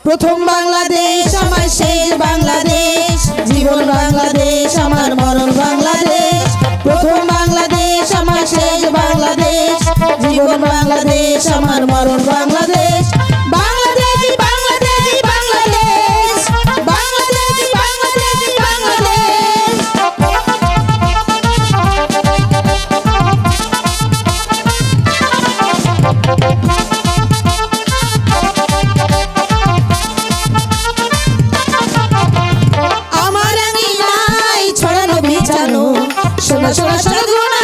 প্রথম বাংলাদেশ আমার শেষ বাংলাদেশ, জীবন বাংলাদেশ আমার মরণ বাংলাদেশ। প্রথম বাংলাদেশ আমার শেষ বাংলাদেশ, জীবন বাংলাদেশ আমার মরণ বাংলাদেশ। বাংলাদেশ বাংলাদেশ বাংলাদেশ, বাংলাদেশ বাংলাদেশ বাংলাদেশ। আমার আঙিনায় ছড়ানো বিছানো সোনা সোনা সোনা,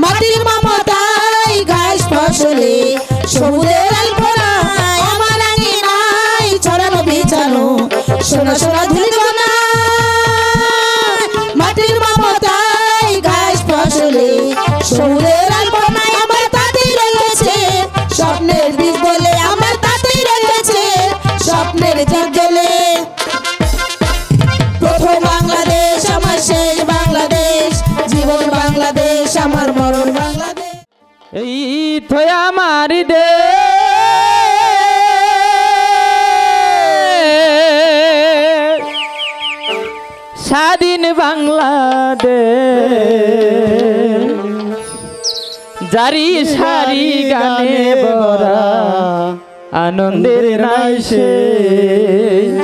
মাটির মমতায় ঘাস ফসলে সবুজের আলপনায়। আমার আঙিনায় ছড়ানো বিছানো সোনা সোনা ধুলিকণা, মাটির মমতায় ঘাস ফসলে সবুজের আলপনায়। আমার তাতেই রেখেছে স্বপ্নের বীজ বলে, আমার তাতেই রেখেছে স্বপ্নের জ্যোৎ জ্বলে। প্রথম বাংলাদেশ আমার শেষ বাংলাদেশ, জীবন বাংলাদেশ আমার মরণ বাংলাদেশ। এই তো আমার দেশ, স্বাধীন বাংলাদেশ, জারি সারি গানে ভরা আনন্দের নাই শেষ।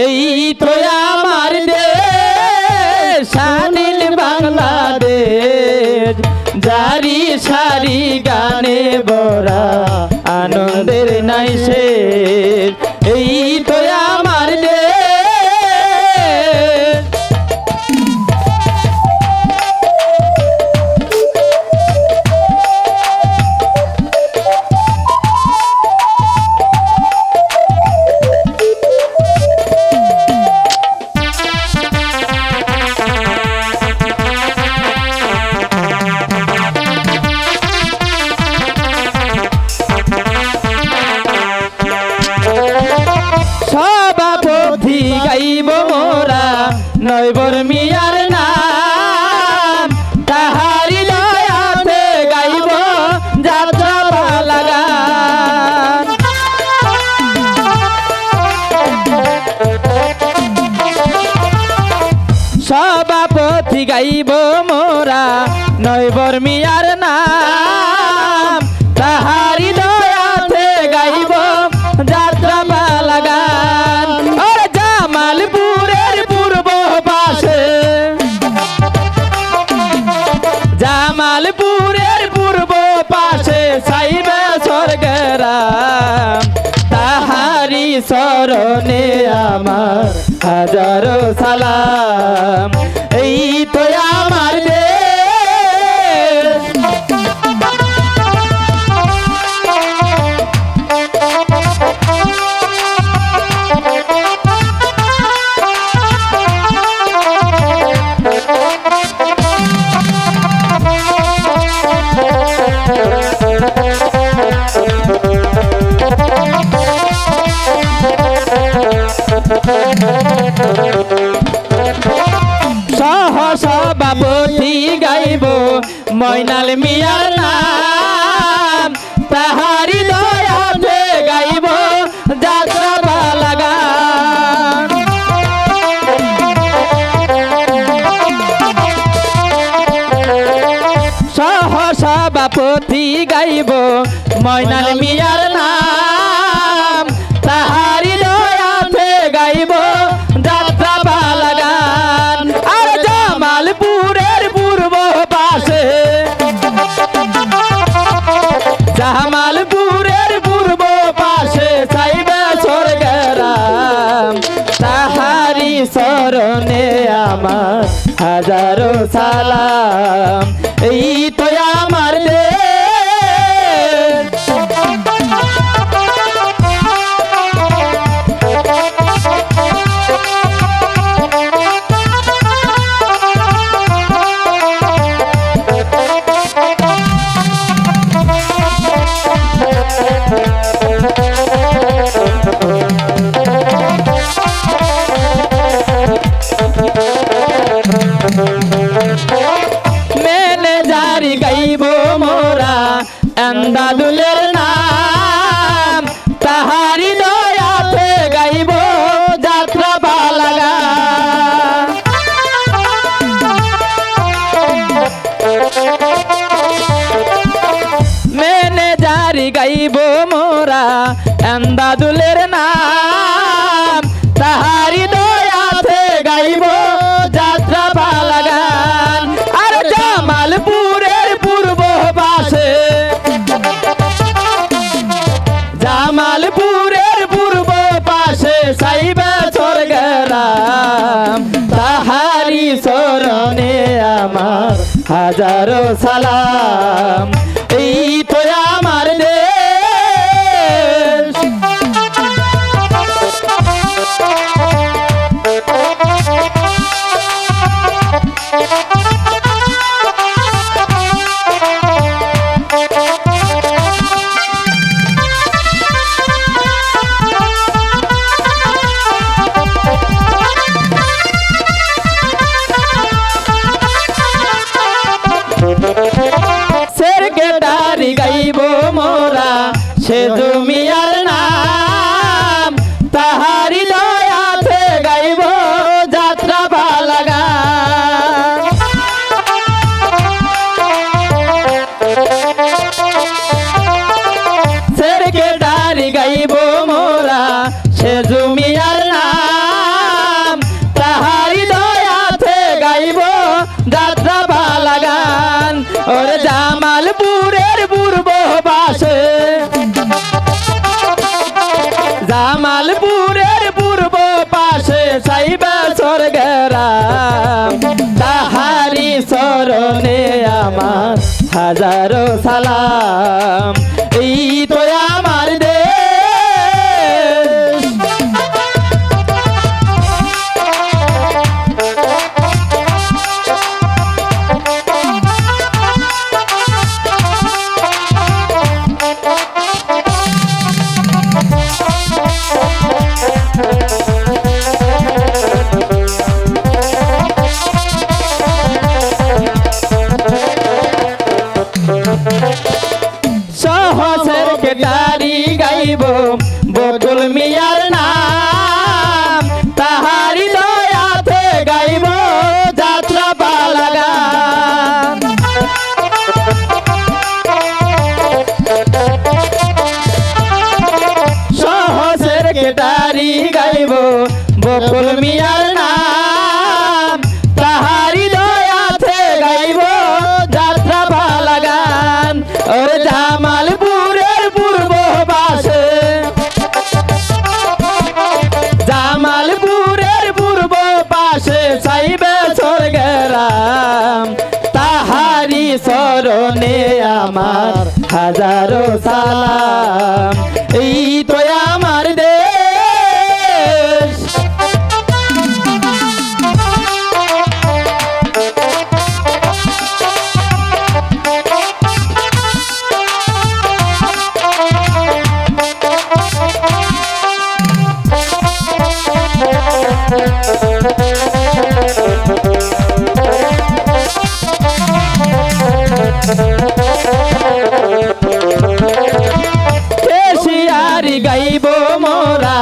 এই তো আমার দেশ, স্বাধীন বাংলাদেশ, জারি সারি গানে ভরা আনন্দের নাই শেষ। এই তো আমার দেশ। সভাপতি গাইব মোরা নয়বর মিয়ার নাম, তাহারি দয়াতে গাইব যাত্রা পালা গান। সভাপতি গাইব মোরা নয়বর মিয়ার নাম, তাহারি দয়াতে গাইব যাত্রা পালা গান। ওরে জামালপুরের পূর্ব পাশে, জামালপুরের পূর্ব পাশে সাইবে স্বর্গরাম, তাহারি শরণে আমার হাজারো সালাম। এই তো আমার দেশ। সহসভাপতি গাইব ময়নাল মিয়ার নাম, তাহারি দয়াতে গাইব যাত্রা পালা গান। সহসভাপতি গাইব ময়নাল মিয়ার নাম, তাহারি দয়াতে গাইব যাত্রা পালা গান। আর জামালপুরের পূর্ব পাশে, জামালপুরের পূর্ব পাশে সাইবে স্বর্গরাম, তাহারি শরণে আমার হাজারো সালাম। এই তো আমার দেশ। মেনে যা এন্দাদুলের নাম তাহারি দয়াতে গাইব যাত্রা বালাগা মেনে জারি গাইব মোরা এন্দাদুলের নাম তাহারি দয়াতে গাইব যাত্রা বালাগান আর জামালপুরের পূর্ব পাশে জামালপুরের পূর্ব পাশে সাইবা স্বর্গরাম তাহারি শরণে আমার হাজারো সালাম এই তো আমার দেশ সেরকেটারি গাইব মোরা সে জমিয়ার নাম তাহারি দয়াতে গাইব যাত্রা বালাগান সেরকেটারি গাইব মোরা সে জমিয়ার নাম তাহারি দয়াতে গাইব যাত্রা বালাগান ওরে জামালপুরের পূর্ব পাশে জামালপুরের পূর্ব পাশে সাইবা স্বর্গরাম তাহারি শরণে আমার হাজারো সালাম এই তো আমার দেশ সহসের কেটারি গাইব বকুল মিয়ার নাম তাহারি দয়াতে গাইব যাত্রা বালাগান সহসের কেটারি গাইব বকুল মিয়ার নাম তাহারি দয়াতে গাইব যাত্রা বালাগান ওরে জামালপুরের পূর্ব পাশে জামালপুরের পূর্ব পাশে সাইবে স্বর্গরাম তাহারি শরণে আমার হাজারো সালাম এই তো আমার দেশ কেশিয়ারি গাইব মোরা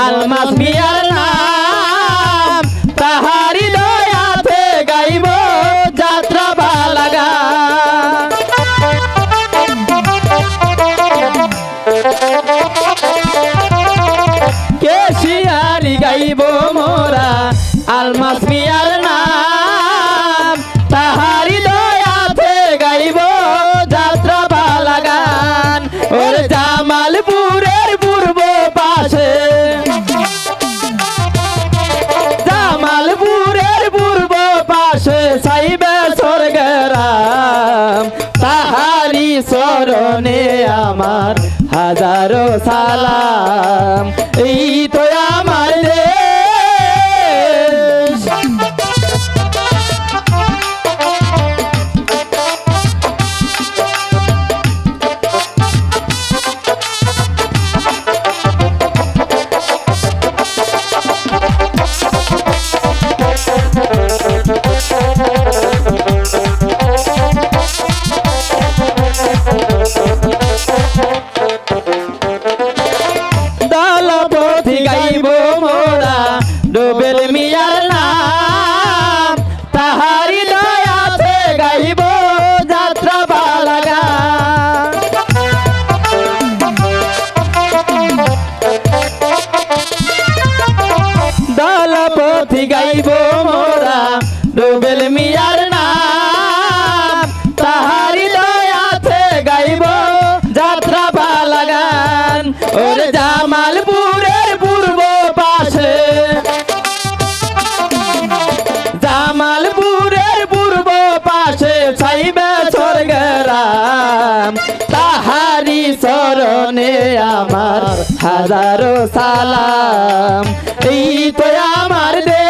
আলমাস মিয়ার নাম তাহারি দয়াতে গাইব যাত্রা বালাগান কেশিয়ারি গাইব মোরা আলমাস মিয়ার নাম তাহারি দয়াতে গাইব যাত্রা বালাগান ওরে জামালপুরের পূর্ব পাশে জামালপুরের পূর্ব পাশে সাইবে স্বর্গরাম তাহারি শরণে আমার হাজারো সালাম এই তো আমার দেশ ওরে জামালপুরের পূর্ব পাশে জামালপুরের পূর্ব পাশে ছাইবে স্বর্গরাম তাহারি চরণে আমার হাজারো সালাম এই তো আমার দেশ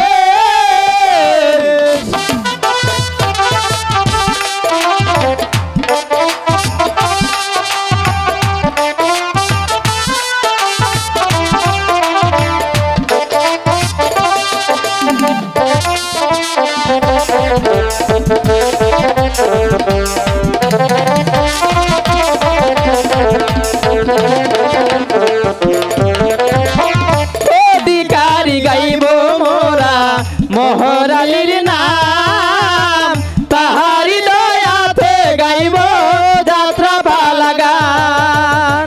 অধিকারী গাইব মোরা মোহরালির নাম তাহারি দয়াতে গাইব যাত্রা ভালা গান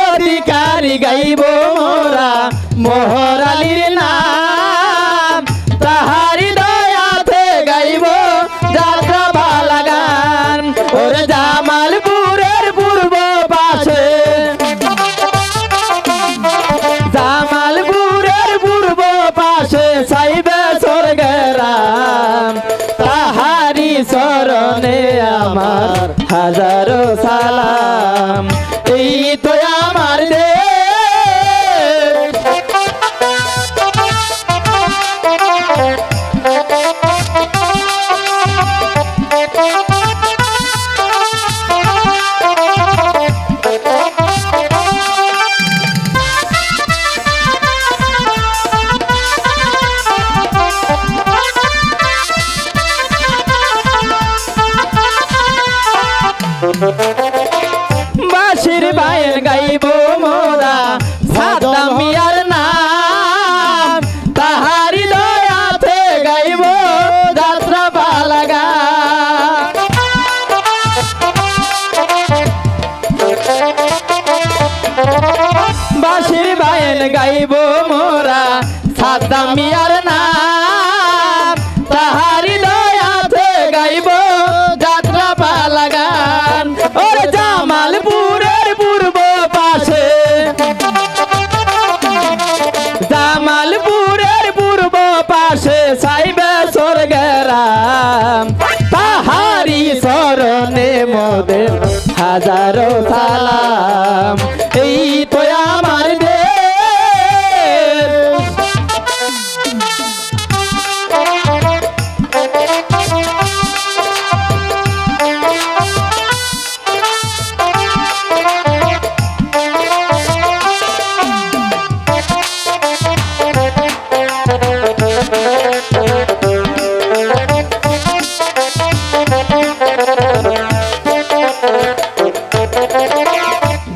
অধিকারী গাইব মোরা মোহরালির নাম তাহারি দয়াতে গাইব যাত্রা ভালা গান ওরে জামালপুরের পূর্ব পাশে জামালপুরের পূর্ব পাশে সাইবে স্বর্গরাম তাহারি চরণে আমার হাজারো সালাম এই তো আমার দেশ বাঁশির বায়ের গাইব মোরা সাদ্দাম মিয়ার নাম তাহারি দয়াতে গাইব যাত্রা ভালা গান বাঁশির বায়ের গাইব মোরা সাদ্দাম মিয়ার নাম তাহারি দয়াতে গাইব যাত্রা ভালা গান ওরে জামালপুরের পূর্ব পাশে জামালপুরের পূর্ব পাশে সাইবে স্বর্গরাম তাহারি চরণে মোদের হাজারো সালাম এই তো আমার দেশ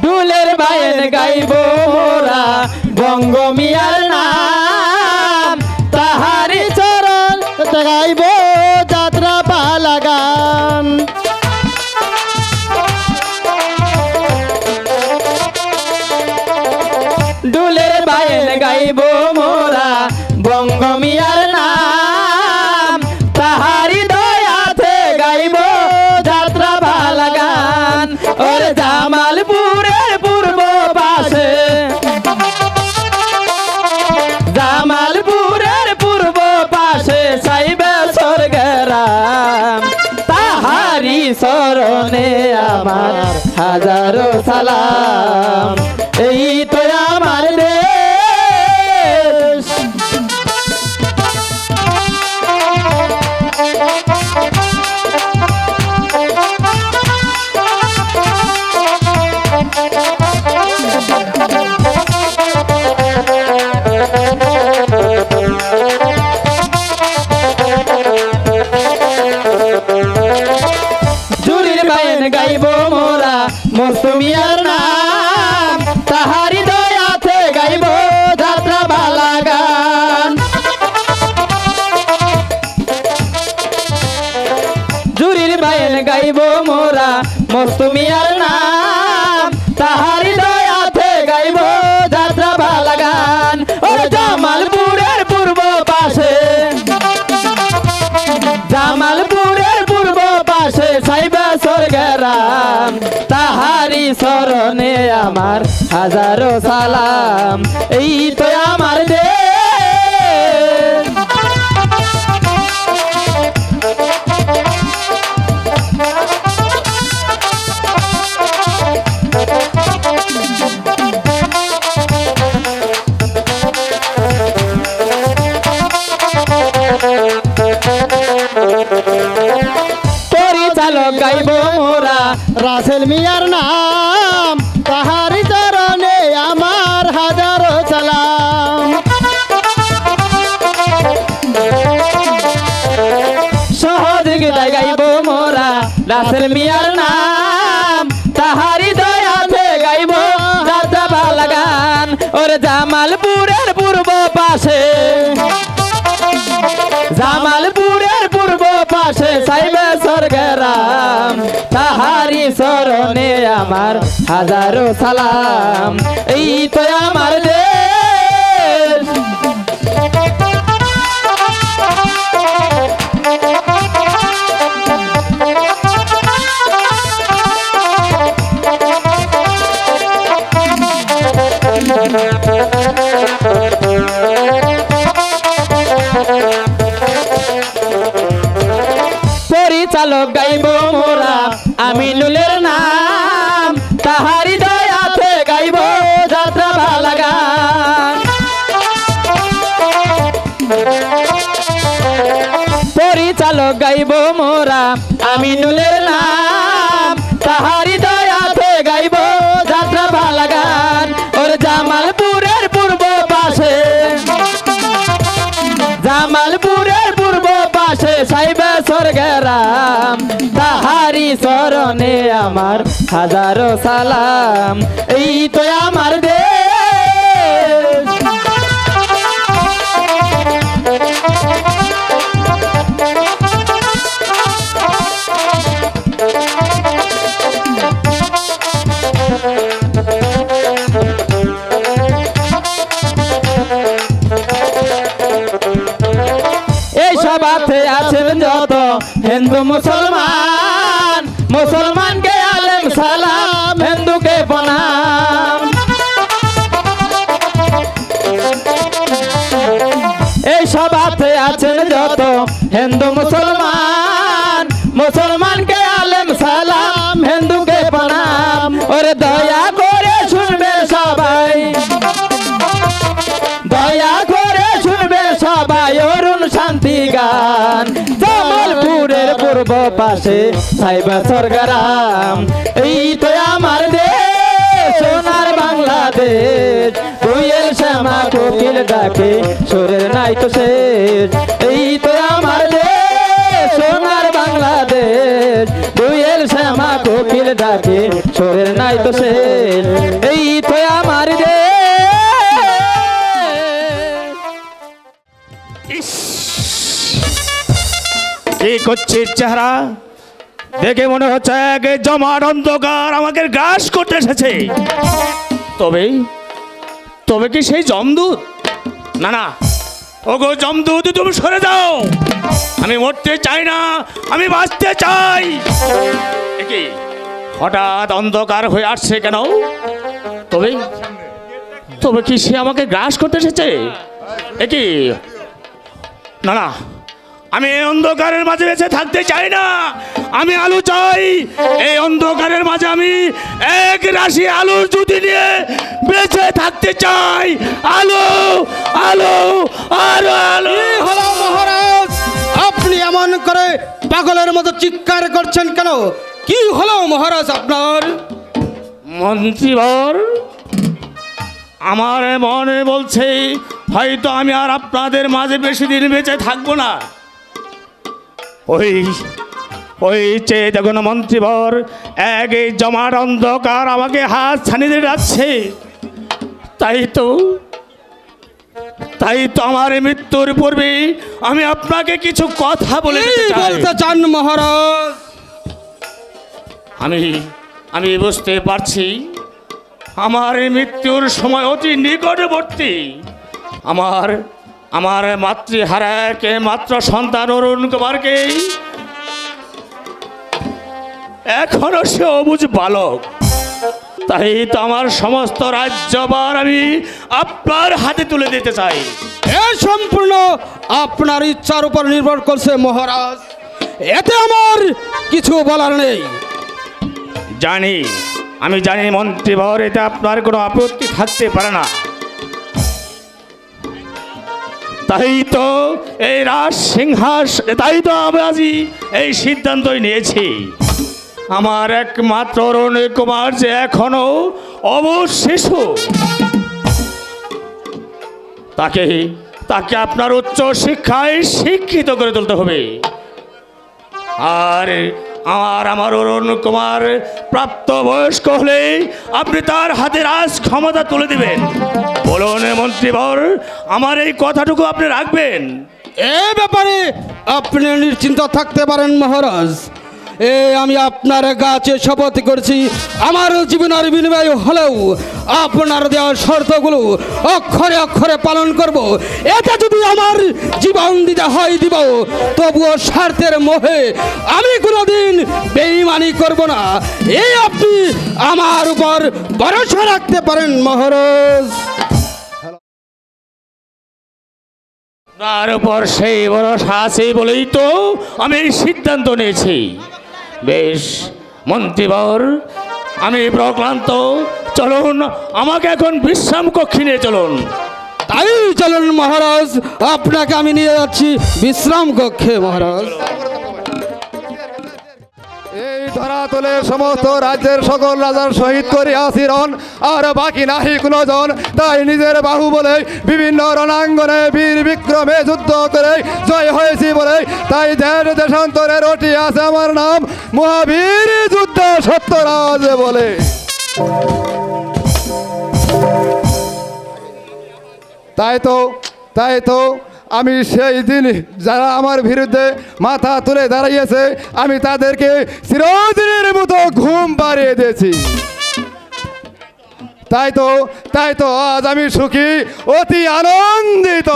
ডুলের বায়েন গাইব মোরা বঙ্গ মিয়ার নাম তাহারি চরণ গাইব যাত্রা ভালা গান ডুলের বায়েন গাইব মোরা বঙ্গ মিয়ার নাম তাহারি দয়াতে গাইব যাত্রা ভালা গান ওরে জামালপুরের পূর্ব পাশে জামালপুরের পূর্ব পাশে সাইবে স্বর্গরাম তাহারি চরণে আমার হাজারো সালাম এই তো আমার দেশ জুরির বায়েন গাইব মোরা মৌসুমিয়ার নাম তাহারি দয়াতে গাইব যাত্রা ভালা গান জুরির বায়েন গাইব মোরা মৌসুমিয়ার নাম তাহারি দয়াতে গাইব যাত্রা ভালা গান ওরে জামালপুরের পূর্ব পাশে জামালপুরের পূর্ব পাশে স্বর্গরাম তাহারি চরণে আমার হাজারো সালাম এই তো আমার দেশ পরিচালক গাইব মোরা রাসেল মিয়ার নাম তাহারি চরণে আমার হাজারো সালাম সহযোগিতায় গাইব মোরা রাসেল মিয়ার নাম তাহারি দয়াতে গাইব যাত্রা ভালা গান ওরে জামালপুরের পূর্ব পাশে জামালপুরের পূর্ব পাশে সাইবে স্বর্গরাম তাহারি চরণে আমার হাজারো সালাম এই তো আমার দেশ পরিচালক গাইব মোরা আমিনুলের নাম তাহারি দয়াতে গাইব যাত্রা ভালা গান পরিচালক গাইব মোরা আমিনুলের নাম তাহারি দয়াতে গাইব যাত্রা ভালা গান ওর জামালপুরের পূর্ব পাশে জামালপুরের পূর্ব পাশে সাইবে স্বর্গরাম তাহারি চরণে আমার হাজারো সালাম এই তো আমার দেশ এই সভাতে আছেন যত হিন্দু মুসলমান মুসলমানকে আলেম সালাম হিন্দুকে প্রণাম এই সভাতে আছেন যত হিন্দু মুসলমান মুসলমানকে আলেম সালাম হিন্দুকে প্রণাম ওরে দয়া করে শুনবে সবাই দয়া করে শুনবে সবাই অরুণ শান্তি গান জামালপুরের পূর্ব পাশে সাইবা স্বর্গরাম এই তো আমার দেশ সোনার বাংলাদেশ কোয়েল শ্যামা কোকিল ডাকে সুরের নাই তো শেষ এই তো আমার দেশ সোনার বাংলাদেশ কোয়েল শ্যামা কোকিল ডাকে সুরের নাই তো শেষ এই তো আমার দেশ কি করছিস চেহারা দেখে মনে হচ্ছে এক জমাট অন্ধকার আমাকে গ্রাস করতে এসেছে তবে তবে কি সেই যমদূত না না ওগো যমদূত তুমি সরে যাও আমি মরতে চাই না আমি বাঁচতে চাই কি হঠাৎ অন্ধকার হয়ে আসছে কেন তবে তবে কি সে আমাকে গ্রাস করতে এসেছে কি না না আমি এই অন্ধকারের মাঝে বেঁচে থাকতে চাই না আমি আলো চাই এই অন্ধকারের মাঝে আমি এক রাশি আলোর জুতি নিয়ে বেঁচে থাকতে চাই আলো আলো আলো আলো হলো মহারাজ আপনি এমন করে পাগলের মতো চিৎকার করছেন কেন কি হলো মহারাজ আপনার মন্ত্রীবর আমার মনে বলছে হয়তো আমি আর আপনাদের মাঝে বেশি দিন বেঁচে থাকবো না ওই ওই চেয়ে দেখুন মন্ত্রীবর এক জমাট অন্ধকার আমাকে হাত ছানিয়ে যাচ্ছে তাই তো আমার মৃত্যুর পূর্বে আমি আপনাকে কিছু কথা বলে দিতে চাই মহারাজ আমি বুঝতে পারছি আমার মৃত্যুর সময় অতি নিকটবর্তী আমার মাতৃহারাকে মাত্র সন্তান অরুণ কুমারকে এখনো সে অবুঝ বালক। তাই তো আমার সমস্ত রাজ্যভার আমি আপনার হাতে তুলে দিতে চাই। এ সম্পূর্ণ আপনার ইচ্ছার উপর নির্ভর করছে মহারাজ, এতে আমার কিছু বলার নেই। জানি, আমি জানি মন্ত্রীবর, এতে আপনার কোনো আপত্তি থাকতে পারে না। তাই তো এই রাজ তাই তো আমি আজই এই সিদ্ধান্তই নিয়েছি। আমার একমাত্র অরুণ কুমার যে এখনো অবশ শিশু, তাকে তাকে আপনার উচ্চ শিক্ষায় শিক্ষিত করে তুলতে হবে। আর আমার অরুণ কুমার প্রাপ্ত বয়স্ক হলে আপনি তার হাতে রাজ ক্ষমতা তুলে দিবেন। বলুন মন্ত্রীবর, আমার এই কথাটুকু আপনি রাখবেন? এ ব্যাপারে আপনি নিশ্চিন্ত থাকতে পারেন মহারাজ। আমি আপনার কাছে শপথ করছি, আমার জীবনের বিনিময় হলেও আপনার দেওয়া শর্তগুলো অক্ষরে অক্ষরে পালন করব। এটা যদি আমার জীবন দিতে হয় দিব, তবুও স্বার্থের মোহে আমি কোনোদিন বেঈমানি করব না। এই আপনি আমার উপর ভরসা রাখতে পারেন মহারাজ। তার উপর সেই ভরসা আছে বলেই তো আমি এই সিদ্ধান্ত নিয়েছি। বেশ মন্ত্রীবর, আমি প্রক্লান্ত, চলুন আমাকে এখন বিশ্রাম কক্ষে নিয়ে চলুন। তাই চলুন মহারাজ, আপনাকে আমি নিয়ে যাচ্ছি বিশ্রাম কক্ষে মহারাজ। এই ধরাতলে সমস্ত রাজ্যের সকল রাজার শহীদ করিয়াছিলেন, আর বাকি নাহি কোনো জন। তাই নিজের বাহু বলে বিভিন্ন রণাঙ্গনে বীর বিক্রমে যুদ্ধ করে জয় হয়েছি বলে, তাই দেশ দেশান্তরে রটি আছে আমার নাম মহাবীর যুদ্ধ সত্যরাজ বলে। তাই তো আমি সেই দিন যারা আমার বিরুদ্ধে মাথা তুলে দাঁড়িয়েছে, আমি তাদেরকে চিরদিনের মতো ঘুম পাড়িয়ে দিয়েছি। তাই তো আজ আমি সুখী, অতি আনন্দিত।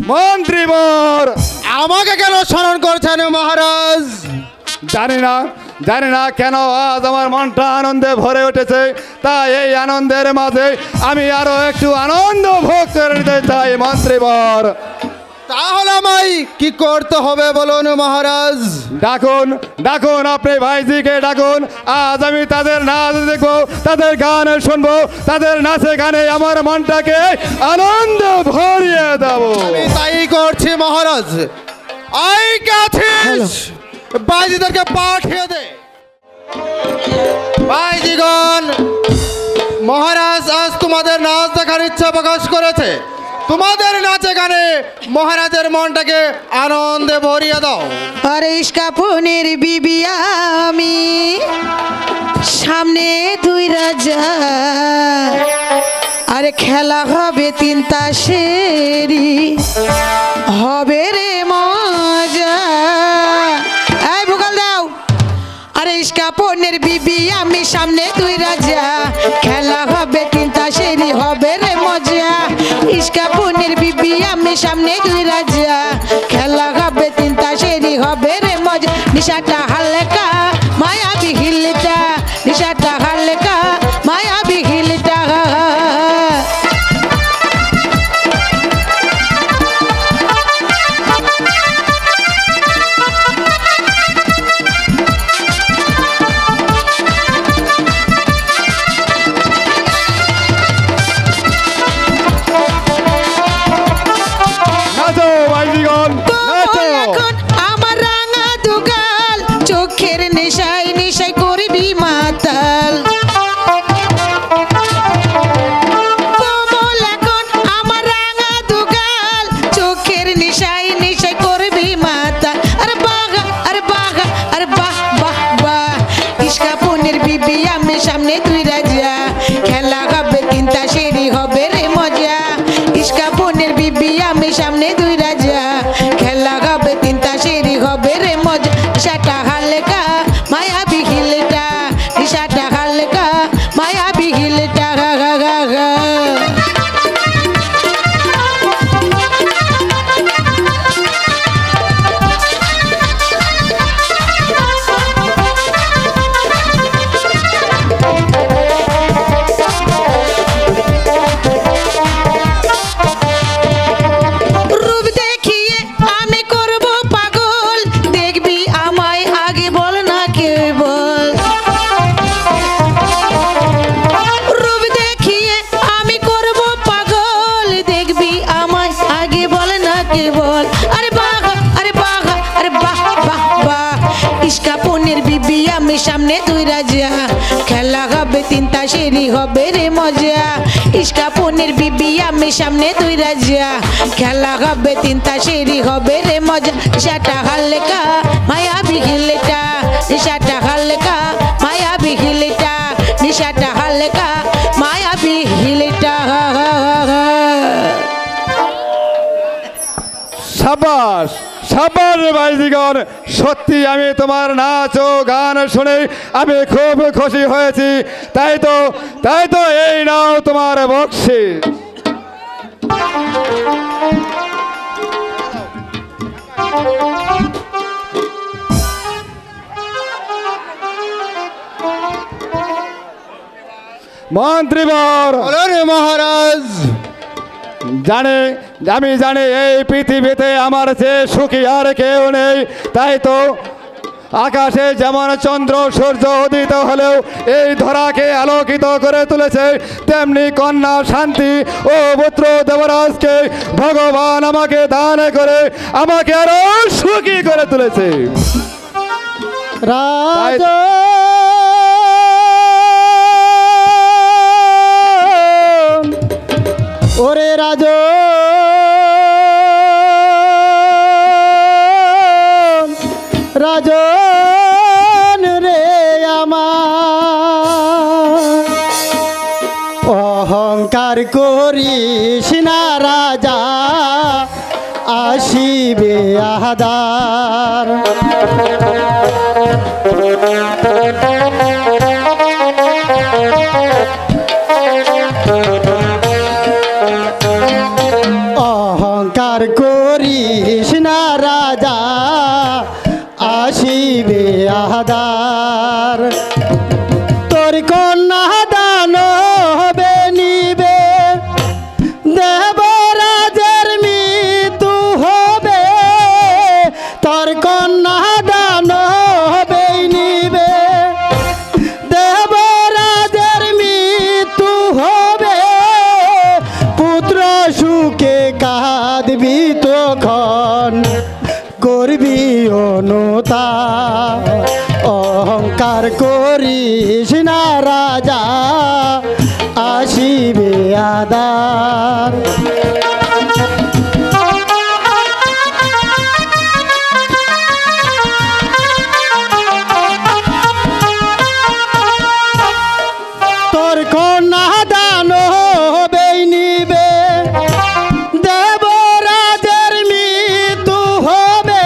মন্ত্রীবর, আমাকে কেন স্মরণ করছেন মহারাজ? জানি না কেন আজ আমার মনটা আনন্দে ভরে উঠেছে। তাই এই আনন্দের মাঝে আমি আরো একটু আনন্দ ভোগ করে নিতে চাই মন্ত্রীবর। তাহলে আমায় কি করতে হবে বলুন মহারাজ? ডাকুন আপনি ভাইজিকে ডাকুন। আজ আমি তাদের নাচ দেখবো, তাদের গান শুনবো, তাদের নাচে গানে আমার মনটাকে আনন্দ ভরিয়ে দেবো। তাই করছি মহারাজ। আই কাছিস, বাইজিদেরকে পাঠিয়ে দে। বাইজিগণ, মহারাজ আজ তোমাদের নাচ দেখার ইচ্ছা প্রকাশ করেছে। তোমাদের নাচে গানে মহারাজের মনটাকে আনন্দে ভরিয়ে দাও। আরে ইস্কাপনের বিবি আমি, সামনে দুই রাজা, আরে খেলা হবে তিন তাসেরি, হবে রে মজা। এই ভূগোল দাও। আরে ইস্কাপনের বিবি আমি, সামনে দুই রাজা, খেলা হবে তিন তাসেরি, হবে রে মজা। ইস্কাপনের বিবি আমি, সামনে দুই রাজা, খেলা হবে তিন তাসেরি, হবে রে মজা। নিশাটা হালকা মায়া বিহিলটা, নিশাটা হালকা মায়া বিহিলটা। নাচো ভাইজিগণ, নাচো। এখন আমার রাঙা দুগাল, চোখের নেশায় নেশায় করবি মাতাল। কমল এখন আমার রাঙা দুগাল, চোখের নেশায় নেশায় করবি মাতাল। আরে বাঘা, আরে বাঘা, আরে বাহ বাহ বাহ। ইস্কাপনের বিবি আমি, সামনে দুই রাজা, খেলা হবে তিন তাসেরি, হবে রে মজা। ইস্কাপনের বিবি আমি, সামনে দুই রাজা, খেলা হবে তিন তাসেরি, হবে রে মজা। নিশাটা হালকা মায়া বিহিলটা, নিশাটা হালকা মায়া বিহিলটা। গা গা গা গা। তিনটা সিঁড়ি হবে রে মজা ইস্কা পনির বিবি আমি সামনে দুই রাজা খেলা হবে তিনটা সিঁড়ি হবে রে মজা সেটা হালকা মায়া বিঘিলেটা নিশাটা হালকা মায়া বিঘিলেটা নিশাটা হালকা মায়া বিঘিলেটা সাবাস সাবাস ভাইজিগণ, সত্যি আমি তোমার নাচ ও গান শুনে আমি খুব খুশি হয়েছি। তাই তো এই নাও তোমার বকশিস। মন্ত্রীবর মহারাজ, আমি জানি এই পৃথিবীতে আমার চেয়ে সুখী আর কেউ নেই। তাই তো আকাশে যেমন চন্দ্র সূর্য উদিত হলেও এই ধরাকে আলোকিত করে তুলেছে, তেমনি কন্যা শান্তি ও পুত্র দেবরাজকে ভগবান আমাকে দান করে আমাকে আরো সুখী করে তুলেছে। রাজা ওরে রাজা রাজন রে আমার অহংকার করিস না রাজা আসিবে আহাদার অহংকার করিস না রাজা আসিবে আহাদার তোর কন্যা দান হবে নিবে দেবরাজের মৃত্যু হবে তোর কন্যা দান হবে নিবে দেবরাজের মৃত্যু হবে পুত্র সুখে কাঁদবি তখন করবি অনুতাপ অহংকার করিস না রাজা আসিবে আদার তোর কন্যা দান হবে নিবে দেবরাজের মৃত্যু হবে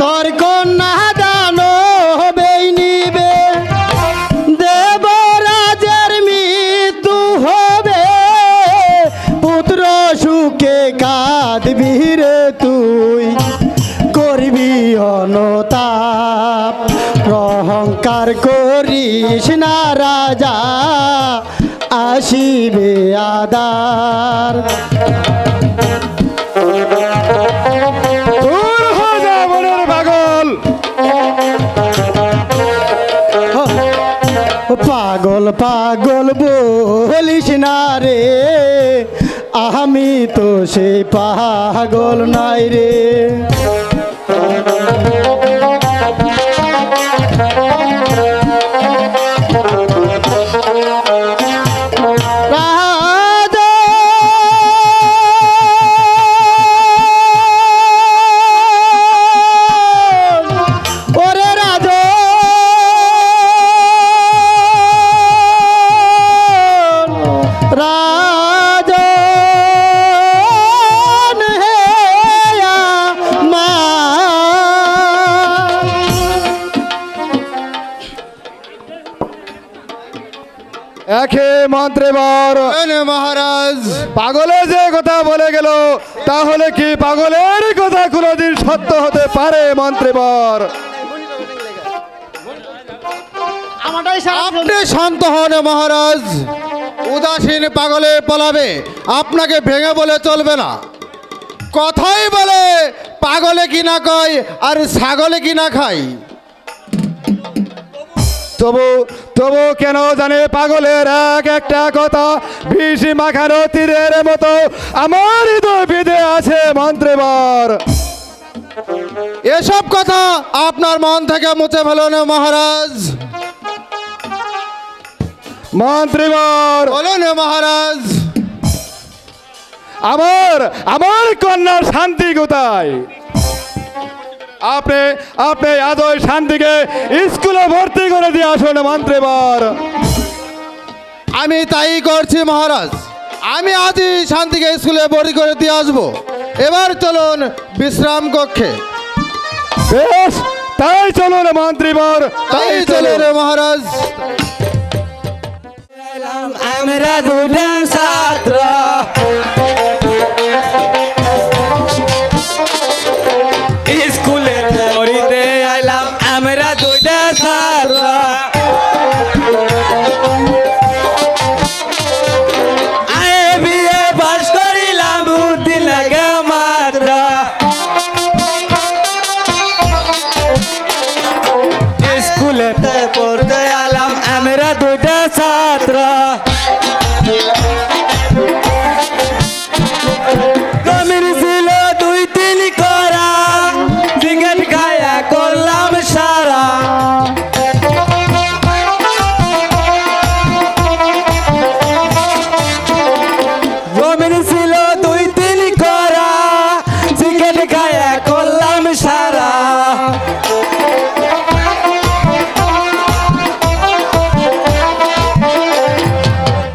তোর কন্যা দান হবে নিবে দেবরাজের মৃত্যু হবে পুত্র সুখে কাঁদবি রে তুই করবি অনুতাপ অহংকার করিস না রাজা আসিবে আদার দূর হয়ে যা মনের পাগল। পাগল পাগল বলিস না রে আমি তো সেই পাগল নাই রে একে মন্ত্রীবর মহারাজ, পাগলে যে কথা বলে গেল তাহলে কি পাগলের কথা কোনোদিন সত্য হতে পারে মন্ত্রীবর? আপনি শান্ত হন মহারাজ, উদাসীন পাগলে পলাবে, আপনাকে ভেঙে বলে চলবে না। কথাই বলে পাগলে কি না কয় আর ছাগলে কি না খায়। তবু কেন জানে পাগলের এক একটা কথা বিষ মাখানো তীরের মতো আমার হৃদয় বিঁধে আছে মন্ত্রীবর। এসব কথা আপনার মন থেকে মুছে ফেলুন মহারাজ। মন্ত্রীবর বলুন মহারাজ। আমার আমার কন্যার শান্তি কোথায়? আপনি আপনি আজ ওই শান্তিকে স্কুলে ভর্তি করে দিয়ে আসুন মন্ত্রীবর। আমি তাই করছি মহারাজ, আমি আজই শান্তিকে স্কুলে ভর্তি করে দিয়ে আসবো। এবার চলুন বিশ্রাম কক্ষে। বেশ, তাই চলুন মন্ত্রীবর, তাই চলুন মহারাজ। আমরা দুজন ছাত্র স্কুলে পড়িতে আইলাম, আমরা দুইটা ছাত্র বিয়ে পাস করিলাম বুদ্ধি লাগে মাত্র স্কুলে পড়তে আইলাম, আমরা দুইটা ছাত্র কমির ছিল 2-3 করা, সিগারেট খায়া করলাম সারা। কমির ছিল 2-3 করা, সিগারেট খায়া করলাম সারা।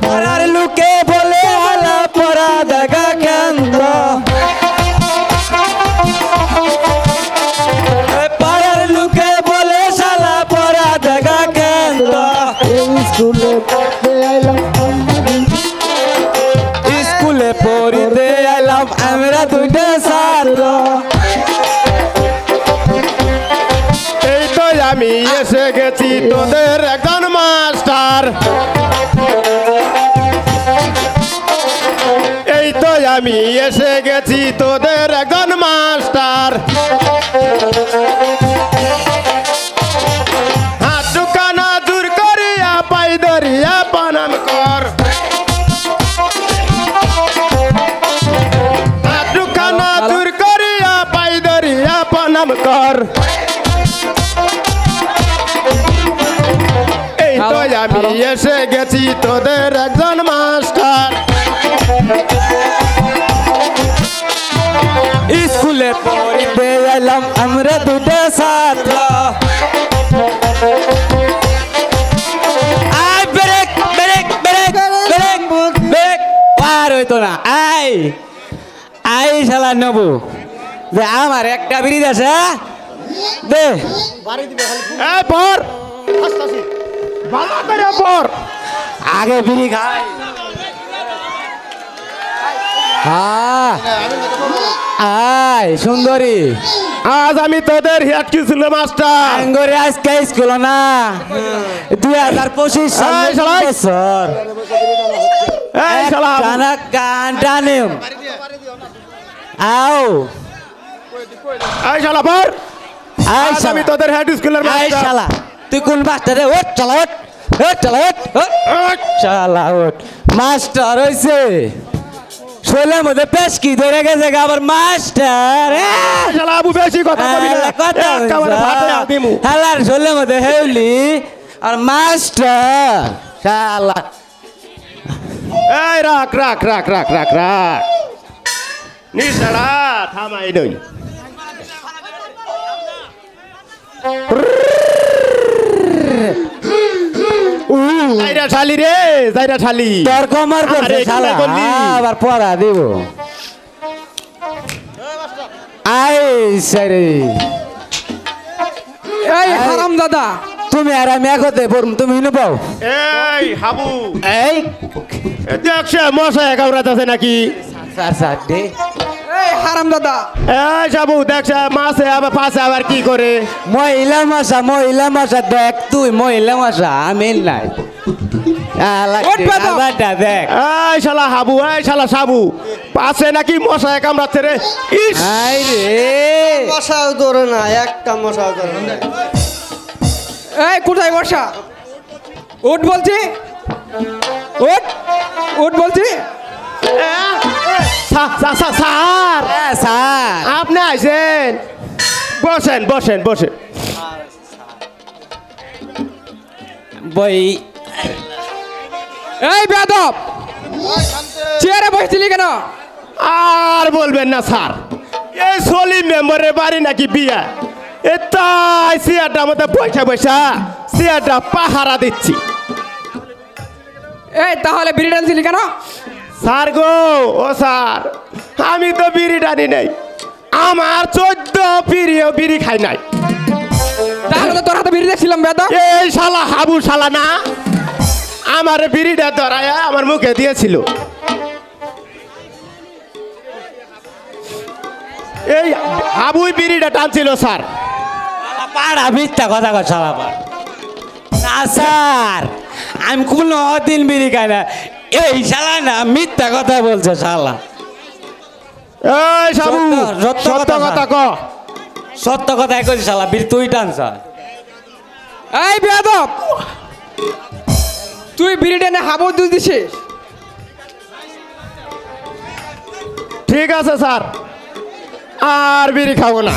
পাড়ার লোকে বলে আলা পড়া দেখা কেন্দ্র, পাড়ার লোকে বলে শালা পড়া দেখা কেন্দ্র। স্কুলে পড়তে আইলাম, আমরা দুইটা ছাত্র এই তো আমি এসে গেছি তোদের একজন মাস্টার। এই তো আমি এসে গেছি তোদের একজন মাস্টার। হাত দুখানা দূর করিয়া পাই ধরিয়া প্রণাম কর। হাত দুখানা দূর করিয়া পাই ধরিয়া প্রণাম কর। এই তো আমি এসে গেছি তোদের একজন মাস্টার। স্কুলে পড়িতে আইলাম, আমরা দুইটা ছাত্র আই break break break break break আর হইতো না। আই আই শালা নেবো যে আমার একটা ব্রিজ আছে দে এই পর ভালো করে পর। আগে বিড়ি খাই। আয় সুন্দরী, আজ আমি তোদের হেড ছিল মাস্টার। আঙ্গরে আজকে স্কুল না 2025 এই শালা। বছর এই শালা কানা কান টানিম আও এই শালা পর। আই আজ আমি তোদের হেড স্কুলের আই মাস্টার। শালা তুই কোন মাস্টারে ওট চালা ওট ওট চালা ওট ওট শালা ওট মাস্টার হইছে শোলের মধ্যে পেশকি ধরে গেছে আবার মাস্টার শালা আবু বেশি কথা কবি না। একেবারে ভাতে দিমু। হালার শোলের মধ্যে হেউলি আর মাস্টার শালা এই রাখ রাখ রাখ রাখ রাখ রাখ নিশালা থামাই নই। যাইরা শালি রে, যাইরা শালি। তোর কমার করছে আরে, শালা কি করলি? আবার পড়া দিব আই সারে এই হারাম দাদা, তুমি আর আমি একতে পড়ম, তুমি হিনু পাও এই হাবু, এই দেখছে মশাই কামড়াতে আছে নাকি? স্যার স্যার দে এই হারাম দাদা, এই সাবু দেখছে মাছে আবার পাশে আবার কি করে? মহিলা মশা দেখ তুই মহিলা মশা আমি নাই ওঠ বেটা। আলাদা দেখ এই শালা হাবু, এই শালা সাবু, পাশে নাকি মশাই কামড়াচ্ছে রে। ইস, আই রে মশাও ধরে না, একটা মশাও ধরে না। এই কোথায় বসা? উঠ বলছি, উঠ উঠ বলছি। স্যার স্যার আপনি আইছেন, বসেন বসেন বসেন। বই এই বেয়াদব চেয়ারে বসছিলি কেন? আর বলবেন না স্যার, এই সলিম মেম্বারের বাড়ি নাকি বিয়া, এ তাই চেয়ারটা আমাদের পয়সা পয়সা চেয়ারটা পাহারা দিচ্ছি। এই তাহলে বিড়ি টানছিলি কেন? স্যার গো, ও স্যার, আমি তো বিড়ি টানি নাই, আমার 14 পিড়িও বিড়ি খাই নাই। তাহলে তো তোর হাতে বিড়ি দেখছিলাম বেয়াদব। এই শালা হাবু শালা না, আমার বিড়িটা ধরায়া আমার মুখে দিয়েছিল। এই হাবুই বিড়িটা টানছিল স্যার। পাড়া মিথ্যা কথা কথা বাবা না স্যার, আমি কোনো দিন বিড়ি খাই না। এই শালা না মিথ্যা কথা বলছে শালা। এই সাবু, সত্য কথা ক। সত্য কথা কইছি শালা, বিড়ি তুই টানছ। এই বেয়াদব, তুই বিড়ি টেনে হাবুর দুধ দিছিস? ঠিক আছে স্যার, আর বিড়ি খাবো না।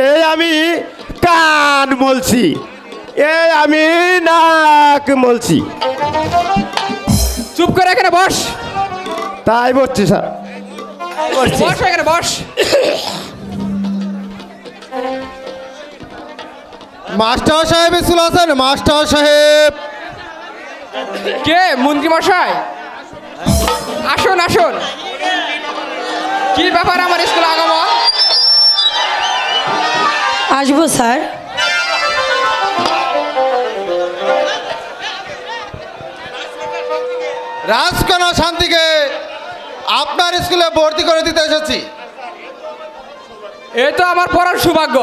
এই আমি কান মলছি, এই আমি নাক মলছি। চুপ করে এখানে বস। তাই বলছি স্যার। বস এখানে বস। মাস্টার সাহেব স্কুল আছেন? মাস্টার সাহেব, কে? মন্ত্রী মশাই, আসুন আসুন। কি ব্যাপার আমার স্কুলে আগমন? আসবো স্যার। রাজকন্যা শান্তিকে আপনার স্কুলে ভর্তি করে দিতে এসেছি। এ তো আমার পড়ার সৌভাগ্য।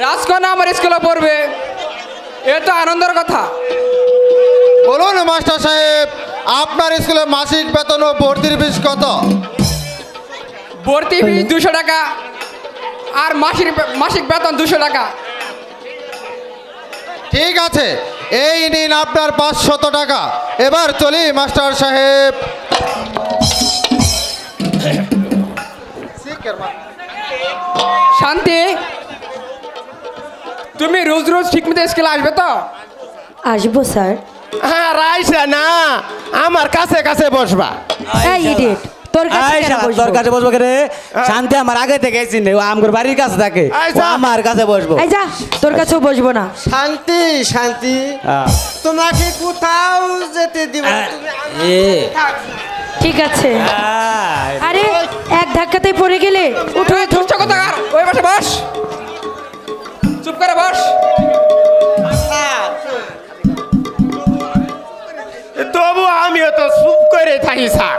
রাজকন্যা আমার স্কুলে পড়বে, এ তো আনন্দের কথা। বলুন মাস্টার সাহেব, আপনার স্কুলে মাসিক বেতন ও ভর্তির ফিস কত? ভর্তি ফি 200 টাকা আর মাসিক বেতন 200 টাকা। ঠিক আছে, এই নিন আপনার 500 টাকা। এবার চলি মাস্টার সাহেব। শান্তি, তুমি রোজ রোজ ঠিক মতো স্কুলে আসবে তো? আসবো স্যার। হ্যাঁ, রাইসা না, আমার কাছে কাছে বসবা। এই ইডিয়েট, তোর কাছে কেন বসবো? তোর কাছে বসবো রে? শান্তি আমার আগে থেকে চিনে, ও আমার বাড়ির কাছে থাকে, ও আমার কাছে বসবো। এই যা, তোর কাছেও বসবো না। শান্তি শান্তি, তোমাকে কোথাও যেতে দিব না, তুমি ঠিক আছে। আরে এক ধাক্কাতেই পড়ে গেলে। উঠো উঠো। দুষ্ট কথাকার, ওই পাশে বস। চুপ করে বস। তবু আমিও তো চুপ করে থাকি স্যার।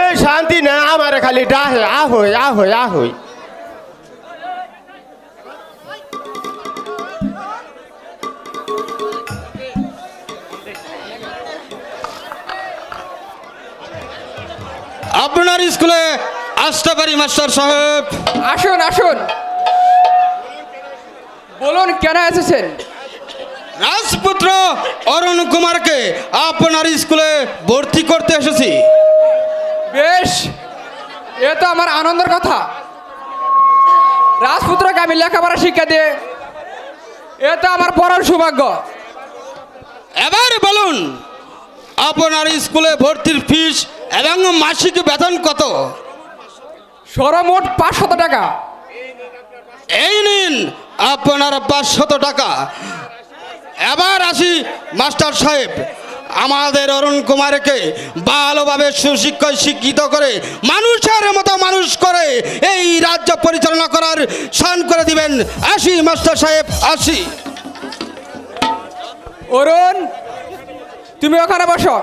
এই শান্তি না আমার খালি ডাহে আহই আহই আহই। আপনার স্কুলে আসতে পারি মাস্টার সাহেব? আসুন আসুন, বলুন কেন এসেছেন? রাজপুত্র অরুণ কুমারকে আপনার স্কুলে ভর্তি করতে এসেছি। বেশ, এ তো আমার আনন্দের কথা। রাজপুত্রকে আমি লেখাপড়া শিক্ষা দিয়ে, এ তো আমার পড়ার সৌভাগ্য। এবার বলুন আপনার স্কুলে ভর্তির ফিস এবং মাসিক বেতন কত? সর্বমোট 500 টাকা। এই নিন আপনার 500 টাকা। এবার আসি মাস্টার সাহেব, আমাদের অরুণ কুমারকে ভালোভাবে সুশিক্ষায় শিক্ষিত করে মানুষের মতো মানুষ করে এই রাজ্য পরিচালনা করার শান করে দিবেন। আসি মাস্টার সাহেব, আসি। অরুণ, তুমি ওখানে বসো।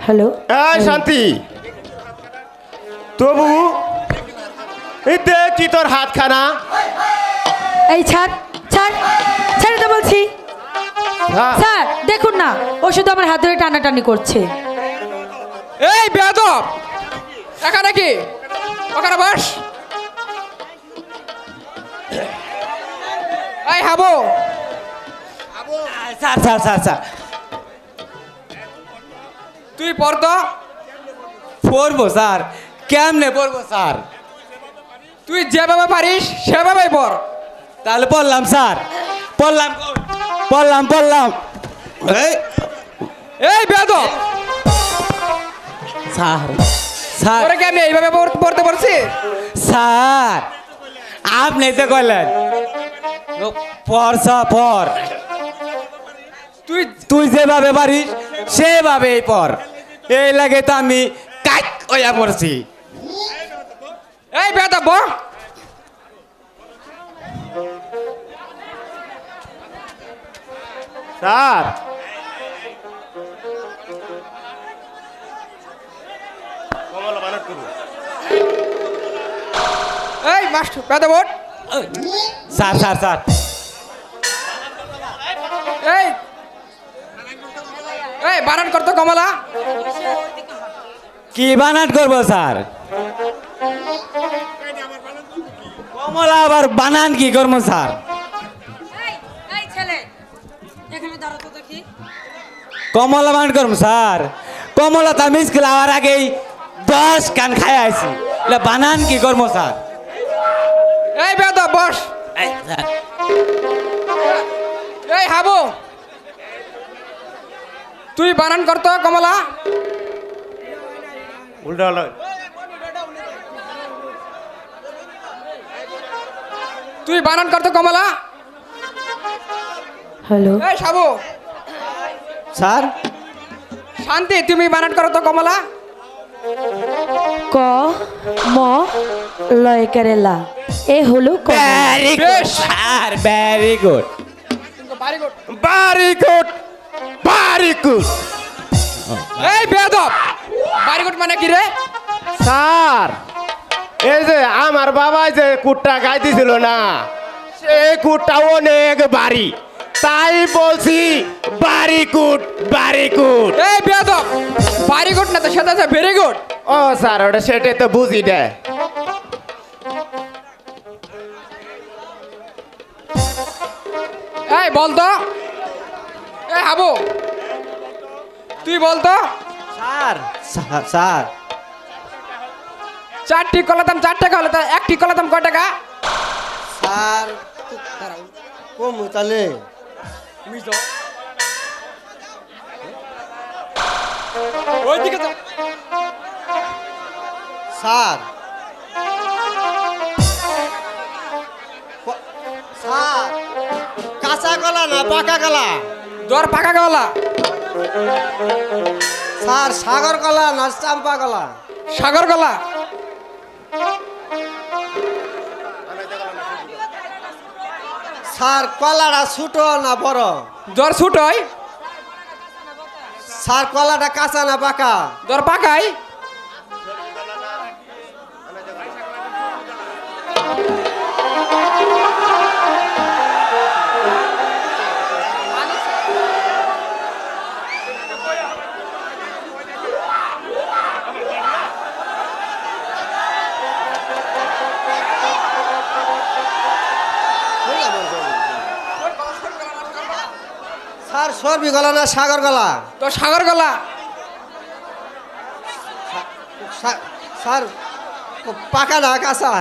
হ্যালো। এই শান্তি, তবু এই দেখি তোর হাতখানা। এই ছাড় ছাড় ছাড় তো বলছি। স্যার দেখুন না, ও শুধু আমার হাত ধরে টানাটানি করছে। এই বেয়াদব, এখানে কি? ওখানে বস। এই Habu, sir sir sir sir, তুই পড়তো? পড়বো স্যার, কেমনে পড়বো স্যার? তুই যেভাবে পারিস সেভাবেই পড়। তাহলে পড়লাম স্যার, পড়লাম পড়লাম পড়লাম। এই বেয়াদব, স্যার স্যার তোরে কি আমি এইভাবে পড়তে বলছি? স্যার আপনি তো কইলেন পড় স্যার পড়, তুই তুই যেভাবে পারিস সেভাবেই পড়। এই লাগে তো আমি কাট হইয়া পড়ছি। এই বেয়াদব বল। স্যার এই মাস্টার বেয়াদব ওঠ। স্যার স্যার স্যার এই এই বানান করতো কমলা। কি বানান করবো স্যার? কমলা আবার বানান কি করবো স্যার? এই ছেলে এখানে দাঁড়া তো দেখি। কমলা বানান করবো স্যার? কমলা তো আমি স্কুল আওয়ার আগেই 10 কান খাই আইছি, বানান কি করবো স্যার? এই বেয়াদব বস। এই স্যার এই হাবু, তুই বানান করতো কমলা। উল্টা হলো। তুই বানান করতো কমলা। হ্যালো এই সাবু, স্যার শান্তি তুমি বানান করতো কমলা। ক ম লয় কেরেলা এ হলো ভেরি গুড বেশ। Sir, very good Very good. Very good very good. এই বেয়াদব, very good মানে কি রে? স্যার এই যে আমার বাবা যে কুটটা গাইতেছিল না, সেই কুটটা অনেক বাড়ি, তাই বলছি বাড়ি কুট বাড়ি কুট। এই বেয়াদব, very good না তো সেটা আছে very good। ও স্যার ওটা সেটাই তো বুঝি না। এই বলতো, এই হাবু তুই বলতো। স্যার স্যার 4টি কলার দাম 4 টাকা হলে তার 1টি কলার দাম কয় টাকা? স্যার কম তাহলে ওইদিকে তো স্যার স্যার কাঁচা কলা না পাকা কলা? দর পাকা গলা। স্যার সাগর কলা না চাম্পা কলা? সাগর গলা। স্যার কলাটা ছোট না বড়? দর ছুট হয়। স্যার কলাটা কাঁচা না পাকা? দর পাকাই। স্যার সরবি গলা না সাগর গলা? তো সাগর গলা। স্যার পাকা না কাঁচা?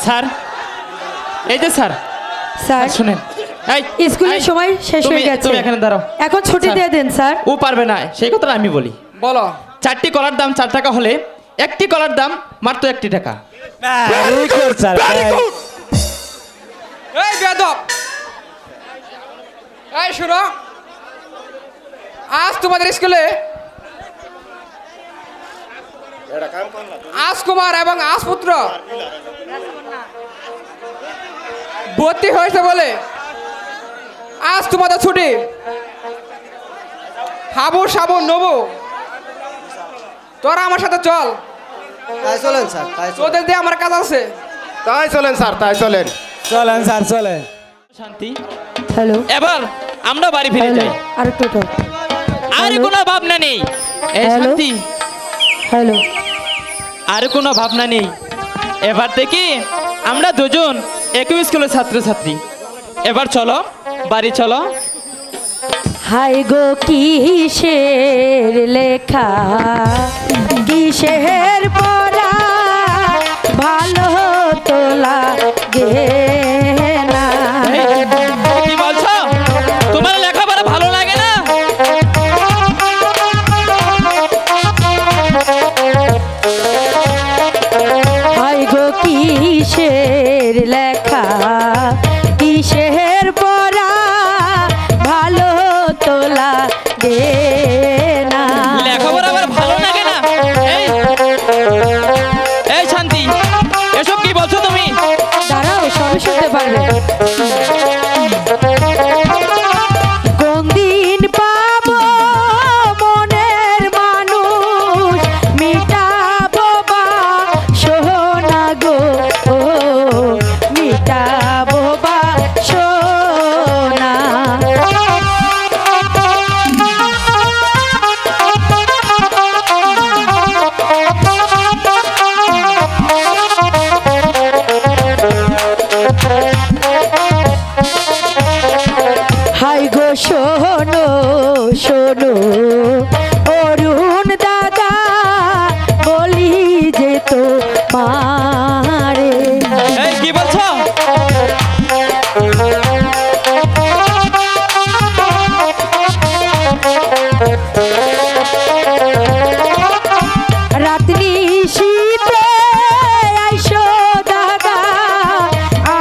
স্যার এই যে স্যার, স্যার শুনেন এই স্কুলের সময় শেষ হয়ে গেছে, তুমি এখানে দাঁড়াও। এখন ছুটি স্যার, দিয়ে দেন স্যার। ও পারবে না সেই কথাটা আমি বলি। বলো 4টি কলার দাম 4 টাকা হলে 1টি কলার দাম মাত্র 1টি টাকা। Very good sir. এই বেয়াদব, এই শুনো, আজ তোমাদের স্কুলে আজকুমার এবং আজপুত্র ভর্তি হয়েছে বলে আজ তোমাদের ছুটি। হাবু সাবু নবু তোরা আমার সাথে চল। তাই চলেন স্যার, তাই তোদের দিয়ে আমার কাজ আছে। তাই চলেন স্যার, তাই চলেন। চলেন স্যার চলেন। শান্তি, হ্যালো এবার আমরা বাড়ি ফিরে হ্যালো যাই। আরেকটু তো আর কোনো ভাবনা নেই। এই হ্যালো? শান্তি, হ্যালো আর কোনো ভাবনা নেই। এবার থেকে আমরা দুজন একই স্কুলের ছাত্রছাত্রী। এবার চলো বাড়ি চলো। হাই গো কিসের লেখা কিসের পরা ভালো তো লাগে না। কি বলছো? তোমার লেখাপড়া ভালো লাগে না? হাই গো কিসের লেখা কিসের পড়া ভালো তো লাগে না। লেখাপড়া আবার ভালো লাগে না? এই এই শান্তি, এসব কি বলছো তুমি? দাঁড়াও, সবই শুনতে পারবে। কোন দিন পাবো মনের মানুষ মিটাবো বা সোনা গো, ও মিটাবো বা সোনা। হাই গো শোনো শোনো অরুণ দাদা বলি যে তো মারে। এই কি বলছো? রাত্রি শীতে আইসো দাদা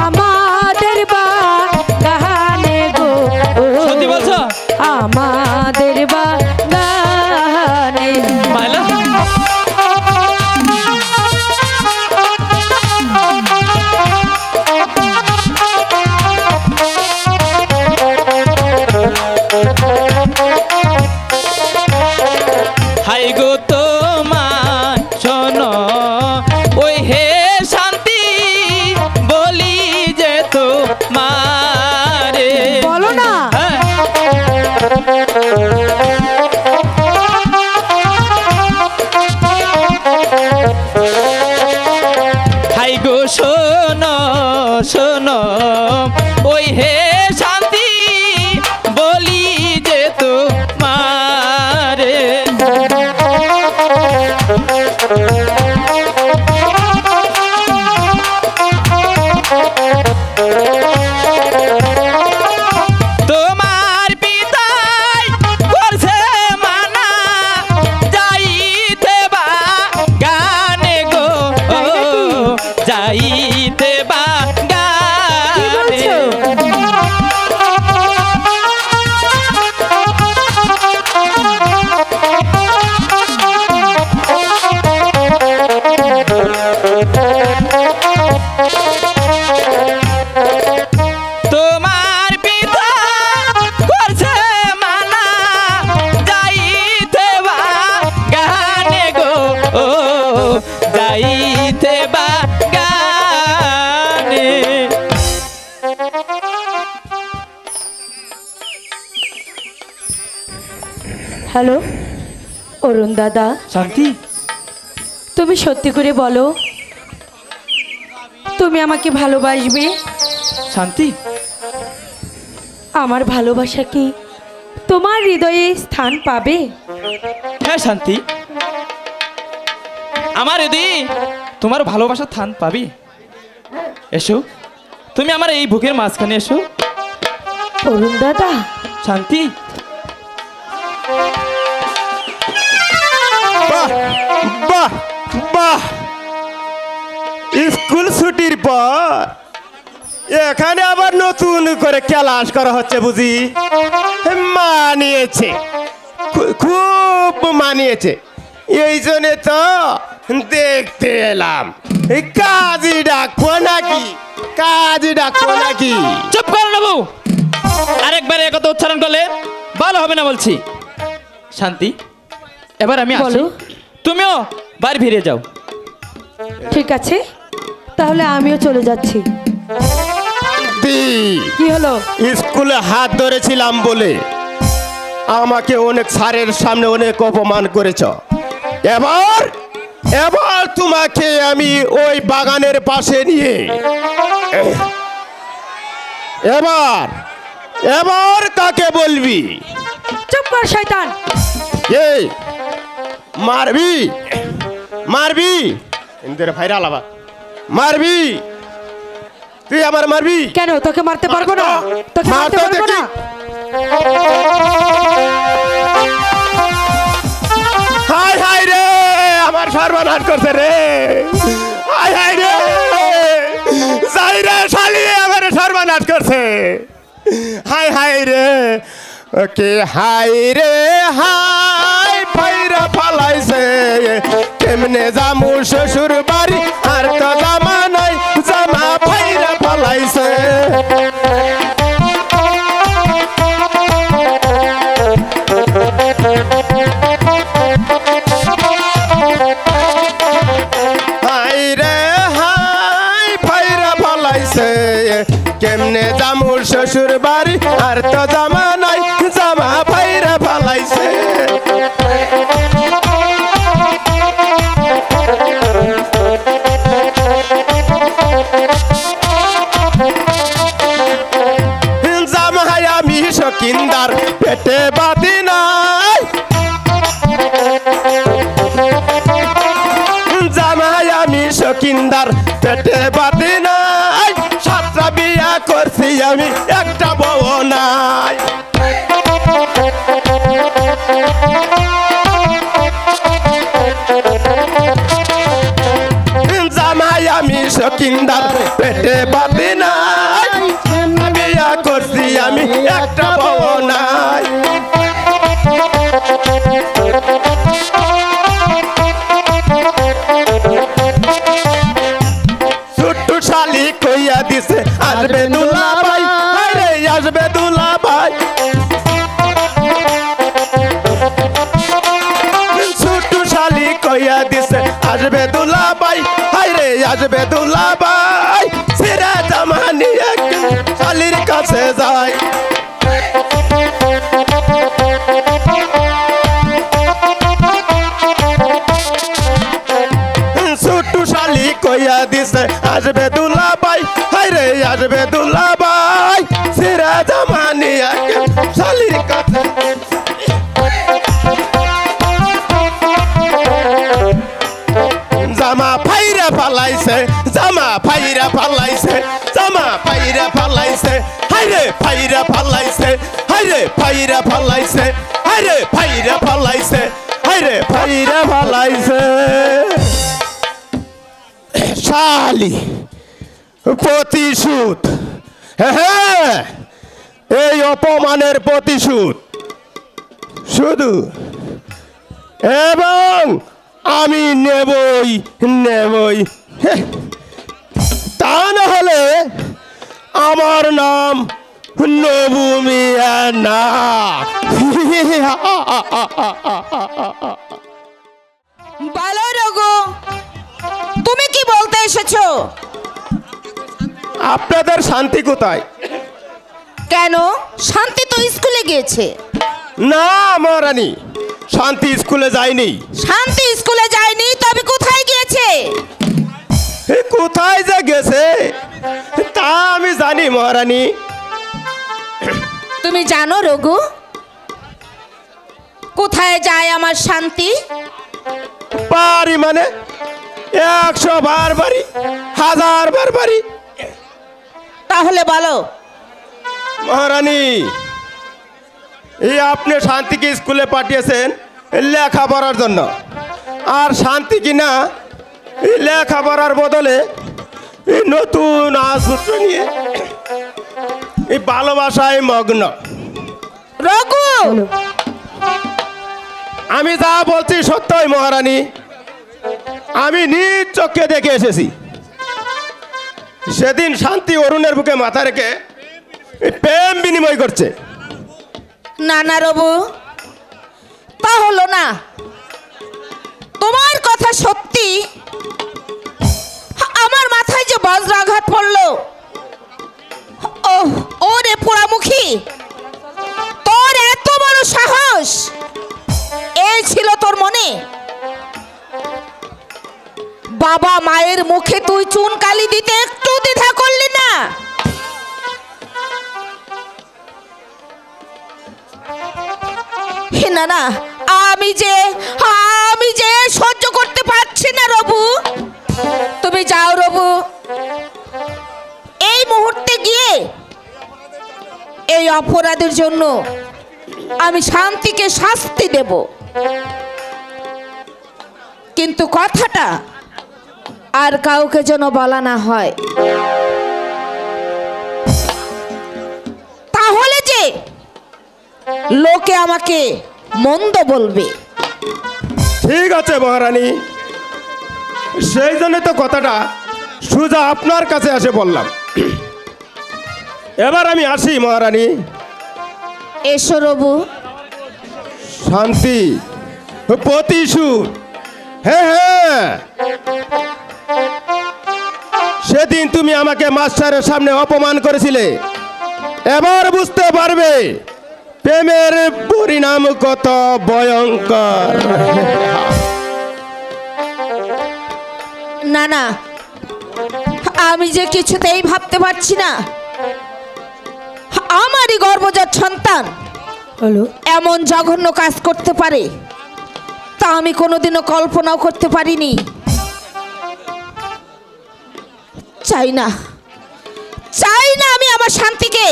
আমাদের বাগানে গো, সত্যি বলছো? আমাদের বাগানে। মাইলা হাই গো তোমার শোনো ওই হে শান্তি বলি যে তো মারে। বলো না। হাই গো শোনো শোনো ওই হে শান্তি বলি যে তো মারে। তোমার পিতাই করছে মানা যাইতে বা গানে গো, যাইতে বা কি গানে। বলছো? তোমার পিতা করছে মানা যাইতে বা গানে গো, যাইতে বা গানে। হ্যালো অরুণ দাদা, শান্তি, তুমি সত্যি করে বলো তুমি আমাকে ভালোবাসবে? শান্তি, আমার ভালোবাসা কি তোমার হৃদয়ে স্থান পাবে? হ্যাঁ শান্তি, আমার হৃদয়ে তোমার ভালোবাসা স্থান পাবি। এসো, তুমি আমার এই বুকের মাঝখানে এসো। অরুণ দাদা, শান্তি, বাহ বাহ বাহ, স্কুল ছুটির পর এখানে আবার নতুন করে ক্লাস করা হচ্ছে বুঝি? মানিয়েছে, খুব মানিয়েছে। এই জন্য তো দেখতে এলাম। এই কাজী ডাকবো নাকি? কাজী ডাকবো নাকি? চুপ করো নেবু, আরেকবার এ কথা উচ্চারণ করলে ভালো হবে না বলছি। শান্তি, এবার আমি আসি, বলো। তুমিও বাড়ি ফিরে যাও। ঠিক আছে, তাহলে আমিও চলে যাচ্ছি। কি হলো? স্কুলে হাত ধরেছিলাম বলে আমাকে অনেক স্যারের সামনে অনেক অপমান করেছ। এবার এবার তোমাকে আমি ওই বাগানের পাশে নিয়ে এবার এবার কাকে বলবি? চুপ কর শয়তান। এই মারবি? মারবি ইন্দের ভাইরা আলাবা মারবি তুই আমার মারবি কেন তোকে মারতে পারবো না? তোকে মার মারতে তো পারবো দেখি। না? হাই হাই রে আমার সর্বনাশ করছে রে হাই হাই রে যাই রে শালি আমার সর্বনাশ করছে হাই হাই রে ওকে হাই রে হাই ফাইরা ফালাইছে কেমনে জামু শ্বশুর বাড়ি আর তো জামা নাই জামা ফাইরা ফালাইছে হাই রে হাই ফাইরা ফালাইছে কেমনে জামু শ্বশুর বাড়ি আর তো জামা নাই জামা ফাইরা ফালাইছে জামাই আমি শকিন্দার পেটে বাতি নাই জামাই আমি শকিন্দার পেটে বাতি নাই সাতটা বিয়া করছি আমি একটা বউ নাই জামাই আমি শকিন্দার পেটে বাতি নাই বিয়া করছি আমি একটা বউ নাই ছোট্ট শালি কইয়া দিছে আসবে দুলা ভাই আরে আসবে দুলা ভাই ছোট্ট শালি কইয়া দিছে আসবে দুলা ভাই আরে আসবে দুলা ভাই সিরা জামানি এক শালির কাছে যায় ছোট্ট শালি কইয়া দিছে আসবে দুলা ভাই হাইরে আসবে দুলা ভাই সিরা জামানি এক শালির কাছে জামা ফাইরা ফালাইছে জামা ফাইরা ফালাইছে জামা ফাইরা ফালাইছে হাইরে ফাইরা ফালাইছে হাইরে ফাইরা ফালাইছে হাইরে ফাইরা ফালাইছে হাইরে ফাইরা ফালাইছে শালি প্রতিশোধ হ্যাঁ এই অপমানের প্রতিশোধ শুধু এবং আমি নেবই নেবই তা না হলে আমার নাম নবু মিয়া না বলো রঘু, তুমি কি বলতে এসেছো? আপনাদের শান্তি কোথায়? কেন? শান্তি তো স্কুলে গিয়েছে। না মহারানী, শান্তি স্কুলে যায়নি। শান্তি স্কুলে যায়নি, তবে কোথায় গিয়েছে? কোথায় যে গেছে তা আমি জানি মহারানী। তুমি জানো রঘু কোথায় যায় আমার শান্তি? বাড়ি মানে 100 বার বাড়ি, 1000 বার বাড়ি। তাহলে বলো মহারানী, এই আপনি শান্তিকে স্কুলে পাঠিয়েছেন লেখাপড়ার জন্য, আর শান্তি কিনা এই লেখাপড়ার বদলে এই নতুন আসূত্র নিয়ে এই ভালোবাসায় মগ্ন। রঘু, আমি যা বলছি সত্যই মহারানী, আমি নিজ চোখে দেখে এসেছি। সেদিন শান্তি অরুণের বুকে মাথা রেখে প্রেম বিনিময় করছে। না না রঘু, তা হলো না। তোমার কথা সত্যি, আমার মাথায় যে বজ্রাঘাত পড়লো। ওরে পোড়ামুখী, তোর এত বড় সাহস! এই ছিল তোর মনে? বাবা মায়ের মুখে তুই চুন কালি দিতে একটু দ্বিধা করলি না? হে না না, আমি যে সহ্য করতে পারছি না রবু, তুমি যাও রবু। এই মুহূর্তে গিয়ে এই অপরাধের জন্য আমি শান্তিকে শাস্তি দেব, কিন্তু কথাটা আর কাউকে যেন বলা না হয়, তাহলে যে লোকে আমাকে মন্দ বলবে। ঠিক আছে মহারানী, সেই জন্য তো কথাটা সুজা আপনার কাছে এসে বললাম। এবার আমি আসি মহারানী। এসো রবু। শান্তি, প্রতিশোধ, হ্যাঁ হ্যাঁ, সেদিন তুমি আমাকে মাস্টারের সামনে অপমান করেছিলে, এবার বুঝতে পারবে প্রেমের পরিণাম কত ভয়ঙ্কর। না না, আমি যে কিছুতেই ভাবতে পারছি না আমারই গর্ভজাত সন্তান হলো এমন জঘন্য কাজ করতে পারে, তা আমি কোনোদিনও কল্পনাও করতে পারিনি। চাই না, চাই না আমি আমার শান্তিকে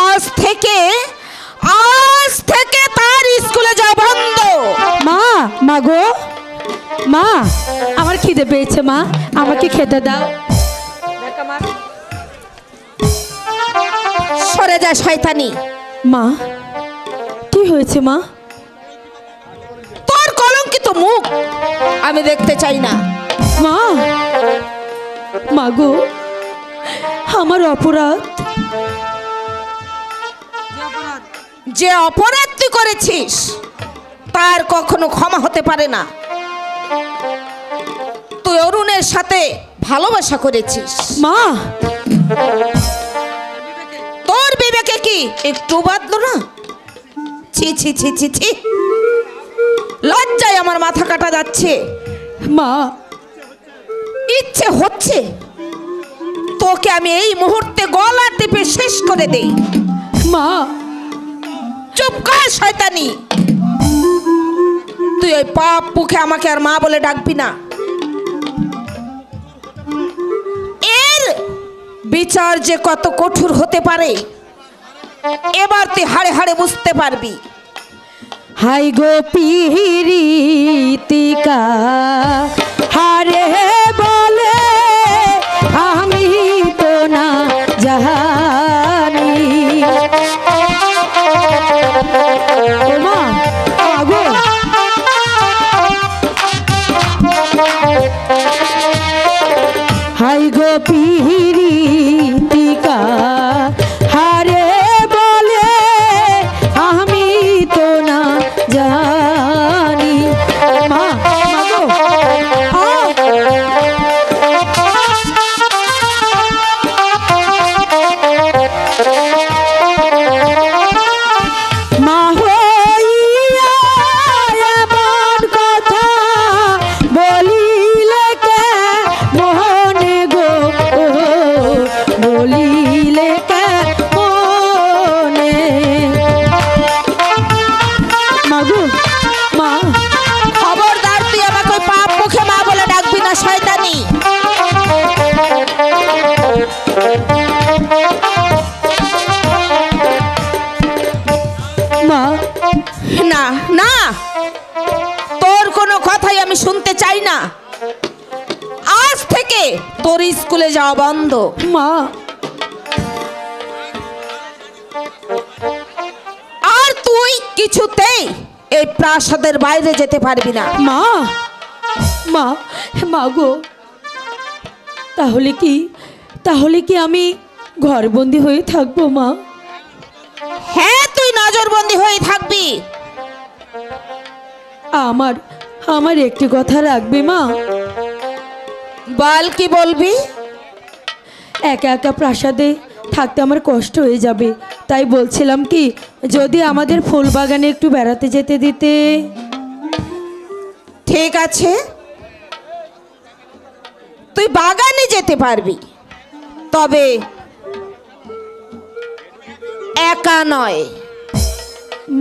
আজ থেকে তার স্কুলে যাওয়া বন্ধ। মা, মা গো, মা আমার খিদে পেয়েছে, মা আমাকে খেতে দাও। সরে যা শয়তানি। মা কি হয়েছে মা? তোর কলঙ্কিত মুখ আমি দেখতে চাই না। মা, মা গো, আমার অপরাধ। যে অপরাধ তুই করেছিস তার কখনো ক্ষমা হতে পারে না। তুই অরুণের সাথে ভালোবাসা করেছিস। মা, তোর বিবেকে কি একটু বাদলো না? ছি ছি ছি ছি ছি, লজ্জায় আমার মাথা কাটা যাচ্ছে। মা, ইচ্ছে হচ্ছে তোকে আমি এই মুহূর্তে গলা টিপে শেষ করে দেই। মা, চুপ কর শয়তানি। তুই ওই পাপ মুখে আমাকে আর মা বলে ডাকবি না। এর বিচার যে কত কঠোর হতে পারে এবার তুই হাড়ে হাড়ে বুঝতে পারবি। হাই গো পিরিতিকা হারে বলে আমি তো না জানি। ও মা, আগো হাই গো পিরিতিকা হারে বলে আমি তো না জানি। মা, মাগো, মা হইয়া এমন কথা বলিলে কে মোহনে গো, বলিলে কে মনে। মাগো, মা, খবরদার তুই আমাকে ওই পাপ মুখে মা বলে ডাকবি না শয়তানি। মা, না না, তোর কোনো কথাই আমি শুনতে চাই না। আজ থেকে তোর স্কুলে যাওয়া বন্ধ। মা, আর তুই কিছুতেই এই প্রাসাদের বাইরে যেতে পারবি না। মা, মা, মা গো, তাহলে কি আমি ঘরবন্দি হয়ে থাকবো মা? হ্যাঁ, তুই নজরবন্দি হয়ে থাকবি। আমার একটি কথা রাখবে মা? বল, কি বলবি? একা একা প্রাসাদে থাকতে আমার কষ্ট হয়ে যাবে, তাই বলছিলাম কি যদি আমাদের ফুল বাগানে একটু বেড়াতে যেতে দিতে। ঠিক আছে, তুই বাগানে যেতে পারবি, তবে একা নয়।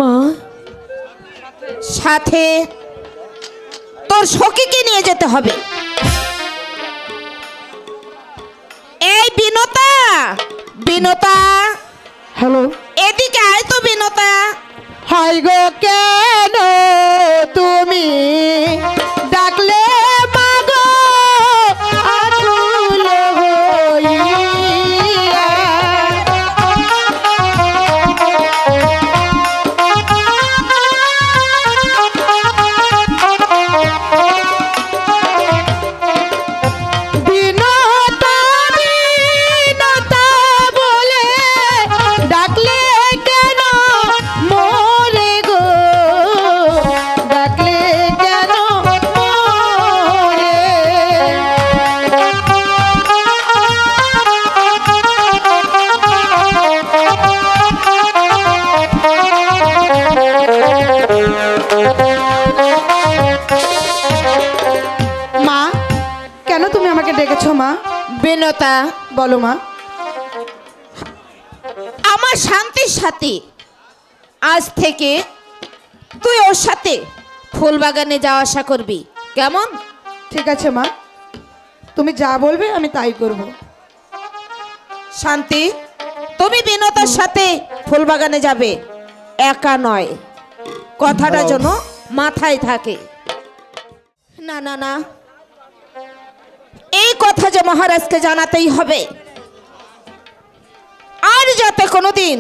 মা, সাথে তোর সখীকে নিয়ে যেতে হবে। এই বিনতা, বিনতা, হ্যালো, এদিকে আয় তো বিনতা। হাই গো কেন তুমি ডাকলে মাগো আকুল হইয়া। বিনতা বিনতা বলে ডাকলে কেন মোরে গো, ডাকলে কেন মোরে। মা, কেন তুমি আমাকে ডেকেছো মা? বিনতা, বলো মা। আমার শান্তির সাথে আজ থেকে তুই ওর সাথে ফুল বাগানে যাওয়া আসা করবি, কেমন? ঠিক আছে মা, তুমি যা বলবে আমি তাই করব। শান্তি, তুমি বিনতার সাথে ফুল বাগানে যাবে, একা নয়। কথাটা যেন মাথায় থাকে। না না না, এই কথা যে মহারাজকে জানাতেই হবে, আর যাতে কোনোদিন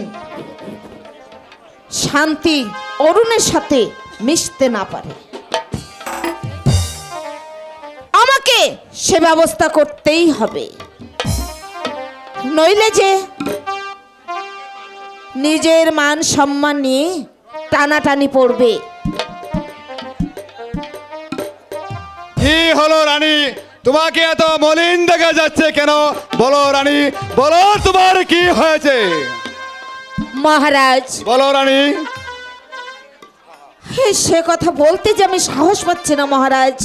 শান্তি অরুণের সাথে মিশতে না পারে, আমাকে সে ব্যবস্থা করতেই হবে। নইলে যে নিজের মান সম্মান নিয়ে টানাটানি পড়বে। কি হলো রানী, তোমাকে এত মলিন দেখা যাচ্ছে কেন? বলো রানী, বলো তোমার কি হয়েছে? মহারাজ, বলো রানী। সে কথা বলতে যে আমি সাহস পাচ্ছি না মহারাজ।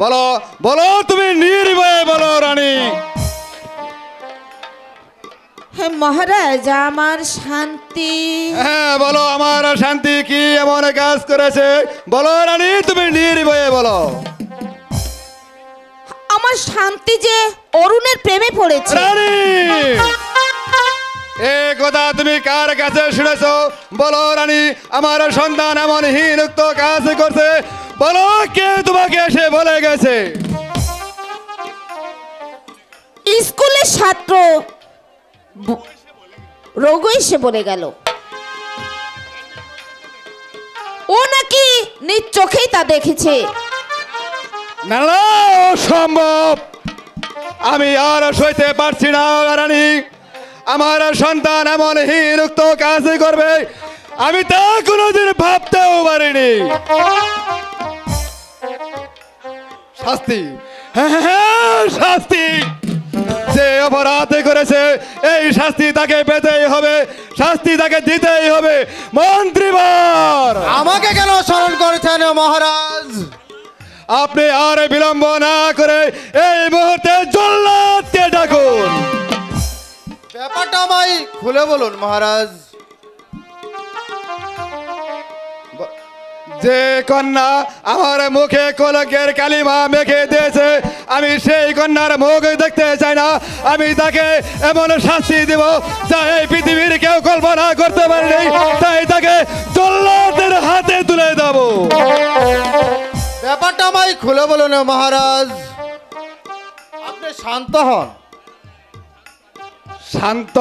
বলো বলো, তুমি নির্ভয়ে বলো রানী। মহারাজ, আমার শান্তি। হ্যাঁ বলো, আমার শান্তি কি এমন কাজ করেছে? বলো রানী, তুমি নির্ভয়ে বলো। আমার শান্তি যে অরুণের প্রেমে পড়েছে। রানী, এই কথা তুমি কার কাছে শুনেছো? বলো রানী, আমার সন্তান এমন হীনউক্ত কাজ করছে, বলো কে তোমাকে এসে বলে গেছে? স্কুলের ছাত্র রঘু এসে বলে গেল, ও নাকি নিজ চোখেই তা দেখেছে। না না, অসম্ভব, আমি আর সইতে পারছি না রানী। আমার সন্তান এমন হীনউক্ত কাজ করবে আমি তা কোনোদিন ভাবতেও পারিনি। শাস্তি, হ্যাঁ শাস্তি, যে অপরাধ করেছে এই শাস্তি তাকে পেতেই হবে, শাস্তি তাকে দিতেই হবে। মন্ত্রীবর, আমাকে কেন স্মরণ করেছেন মহারাজ? আপনি আর বিলম্ব না করে এই মুহূর্তে জল্লাদকে ডাকুন। ব্যাপারটা আমায় খুলে বলুন মহারাজ। যে কন্যা আমার মুখে কলঙ্কের কালিমা মেখে দিয়েছে, আমি সেই কন্যার মুখ দেখতে চাই না। আমি তাকে এমন শাস্তি দেব যা এই পৃথিবীর কেউ কল্পনা করতে পারেনি, তাই তাকে জল্লাদের হাতে তুলে দেব। ব্যাপারটা আমায় খুলে বলুন মহারাজ। আপনি শান্ত হন। শান্ত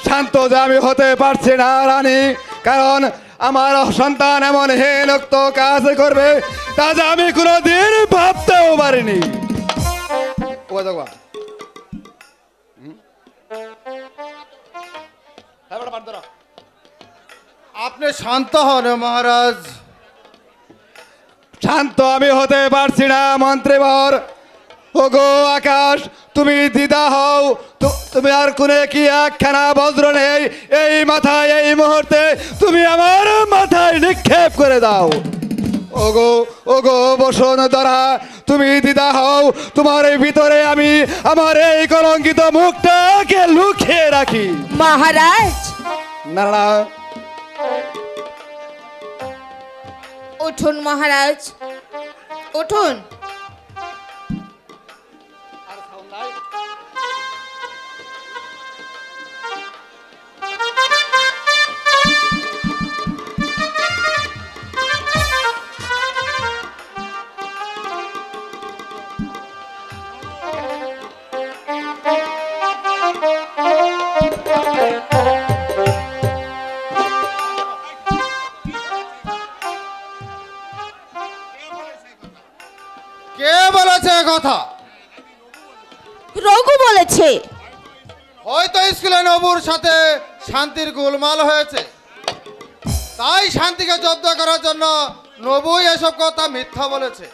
শান্ত যে আমি হতে পারছি না রানী, কারণ আমার সন্তান এমন হীনউক্ত কাজ করবে তা যে আমি কোনোদিন ভাবতেও পারিনি। আপনি শান্ত হন মহারাজ। শান্ত আমি হতে পারছি না মন্ত্রীবর। ওগো আকাশ, তুমি দিদা হও, তুমি আর কোনে কি একখানা বজ্র নেই এই মাথায়, এই মুহূর্তে তুমি আমার মাথায় নিক্ষেপ করে দাও। ওগো ওগো বসুন্ধরা, তুমি দিদা হও, তোমার এই ভিতরে আমি আমার এই কলঙ্কিত মুখটাকে লুকিয়ে রাখি। মহারাজ, না না, উঠুন মহারাজ, উঠুন। কে বলেছে কথা? রঘু বলেছে। হয়তো স্কুলে নবুর সাথে শান্তির গোলমাল হয়েছে, তাই শান্তিকে জব্দ করার জন্য নবুই এসব কথা মিথ্যা বলেছে।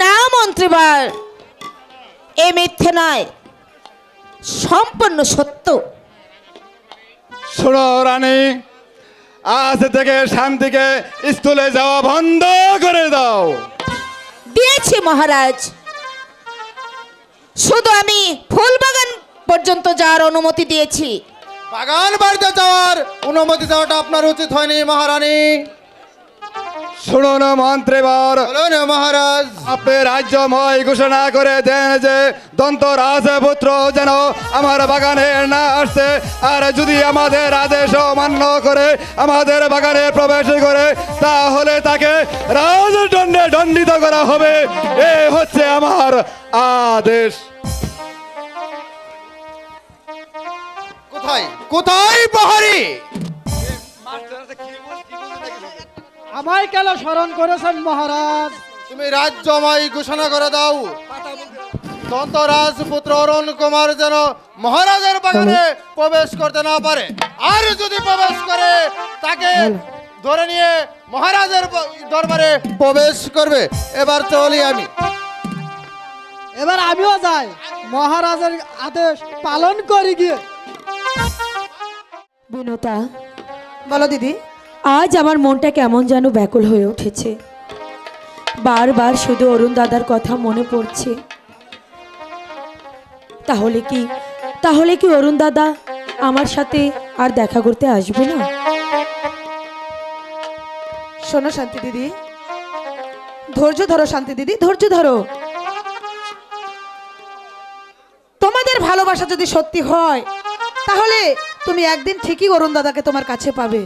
না মন্ত্রীবার, এ মিথ্যে নয়, সম্পূর্ণ সত্য। শোনো রানী, আজ থেকে শান্তিকে স্কুলে যাওয়া বন্ধ করে দাও। দিয়েছি মহারাজ, শুধু আমি ফুলবাগান পর্যন্ত যাওয়ার অনুমতি দিয়েছি। বাগান বাড়িতে যাওয়ার অনুমতি দেওয়াটা আপনার উচিত হয়নি মহারানী। শুনুন মন্ত্রীবর, বলুন মহারাজ। আপনি রাজ্যময় ঘোষণা করে দেন যে দন্ত রাজপুত্র যেন আমার বাগানে না আসছে, আর যদি আমাদের আদেশ অমান্য করে আমাদের বাগানে প্রবেশ করে তাহলে তাকে রাজদণ্ডে দণ্ডিত করা হবে। এ হচ্ছে আমার আদেশ। কোথায় কোথায় প্রহরী? আমায় কেন স্মরণ করেছেন মহারাজ? তুমি রাজ্যময় ঘোষণা করে দাও দন্ত রাজপুত্র অরুণ কুমার যেন মহারাজের বাগানে প্রবেশ করতে না পারে, আর যদি প্রবেশ করে তাকে ধরে নিয়ে মহারাজের দরবারে প্রবেশ করবে। এবার চলি আমি। এবার আমিও যাই, মহারাজের আদেশ পালন করি গিয়ে। বিনোতা, বলো দিদি। আজ আমার মনটা কেমন যেন ব্যাকুল হয়ে উঠেছে। বারবার শুধু অরুণ দাদার কথা মনে পড়ছে। তাহলে কি অরুণ দাদা আমার সাথে আর দেখা করতে আসবে না? শোনো শান্তি দিদি, ধৈর্য ধরো শান্তি দিদি, ধৈর্য ধরো। তোমাদের ভালোবাসা যদি সত্যি হয় তাহলে তুমি একদিন ঠিকই অরুণ দাদাকে তোমার কাছে পাবে।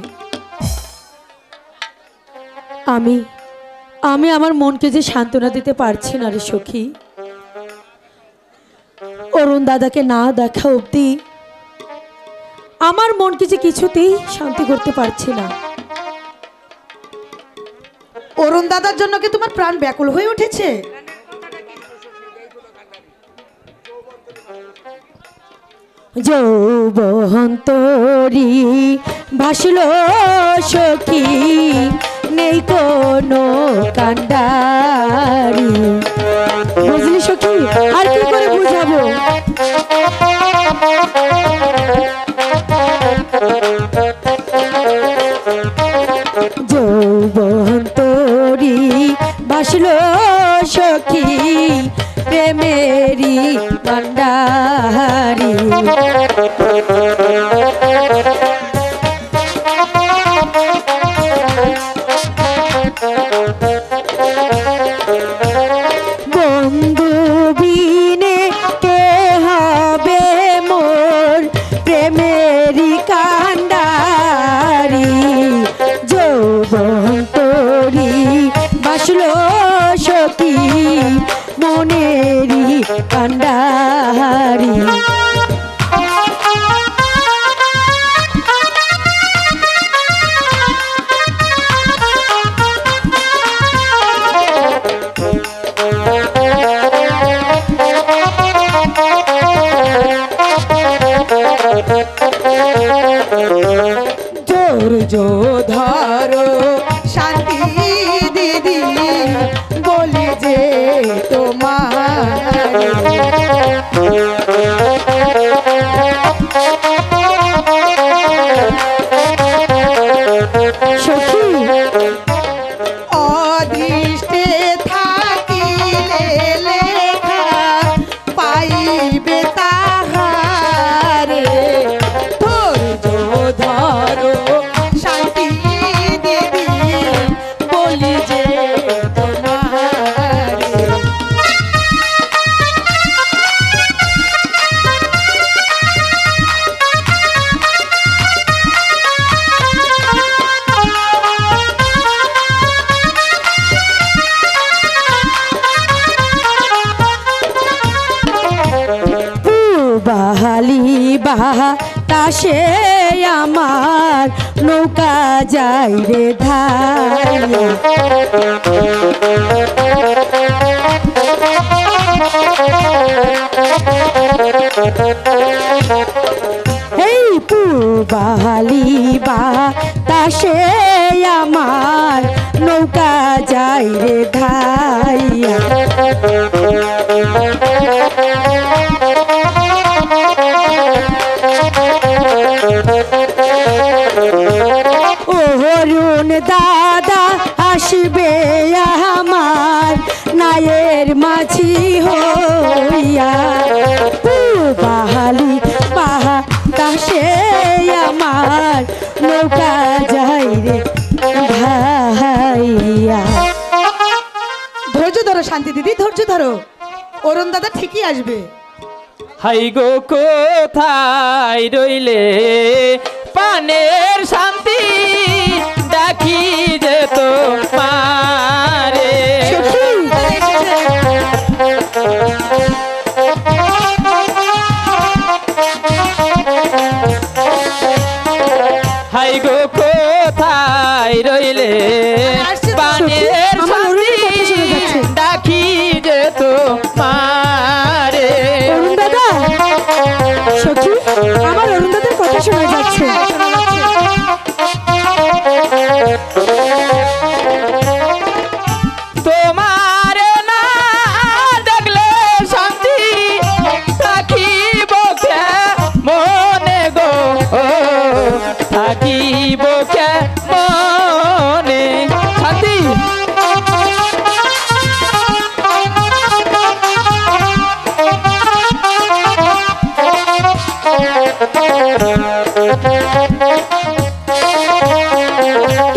আমি আমার মনকে যে সান্ত্বনা দিতে পারছি না রে সখী। অরুণ দাদাকে না দেখা অবধি আমার মনকে যে কিছুতেই শান্তি করতে পারছি না। অরুণ দাদার জন্য কি তোমার প্রাণ ব্যাকুল হয়ে উঠেছে? যৌবন তোরি ভাসল সখী, নেই কোনো কান্ডারি। বুঝলি সখী, আর কি করে বুঝাবো? যৌবন তোরি ভাসল সখী, প্রেমেরি ভান্ডারি। বন্ধু বিনে কে হবে মোর প্রেমেরি কান্ডারি। যৌবন তোরি বাসল সখী, মনেরি কান্ডারি। বালি বাতাসে আমার নৌকা যাই রে ধাইয়া এই পূবালি বাতাসে আমার নৌকা যাই রে ধাইয়া অরুণ দাদা আসবে আমার নায়ের মাঝি হইয়া পূবালি বাতাসে আমার নৌকা যাই রে ভাইয়া। ধৈর্য ধরো শান্তি দিদি, ধৈর্য ধরো, অরুণ দাদা ঠিকই আসবে। হাই গো কোথায় রইলে পানের শান্তি ডাকি যে তো মারে হাই গো কোথায় রইলে পানের শান্তি ডাকি যে তো মারে। অরুণ দাদা, সখী আমার অরুণ দাদার কথা শোনা যাচ্ছে। তোমার না দেখলে শান্তি থাকিব কে মনে গো, থাকিব কে মনে শান্তি।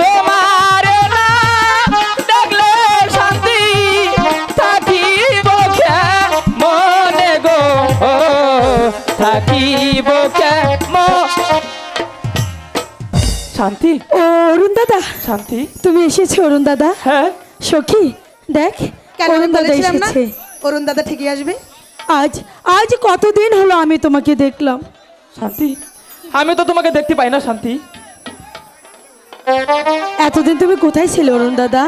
তোমার না দেখলে শান্তি থাকিব কে মনে গো, থাকিব কে শান্তি। অরুণ দাদা, শান্তি তুমি এসেছো অরুণ দাদা? হ্যাঁ সখী দেখ, কেন আমি অরুণ দাদা বলেছিলাম না এসেছে। অরুণ দাদা ঠিকই আসবে। আজ আজ কতদিন হলো আমি তোমাকে দেখলাম। শান্তি, আমি তো তোমাকে দেখতে পাই না শান্তি। এতদিন তুমি কোথায় ছিলে অরুণ দাদা?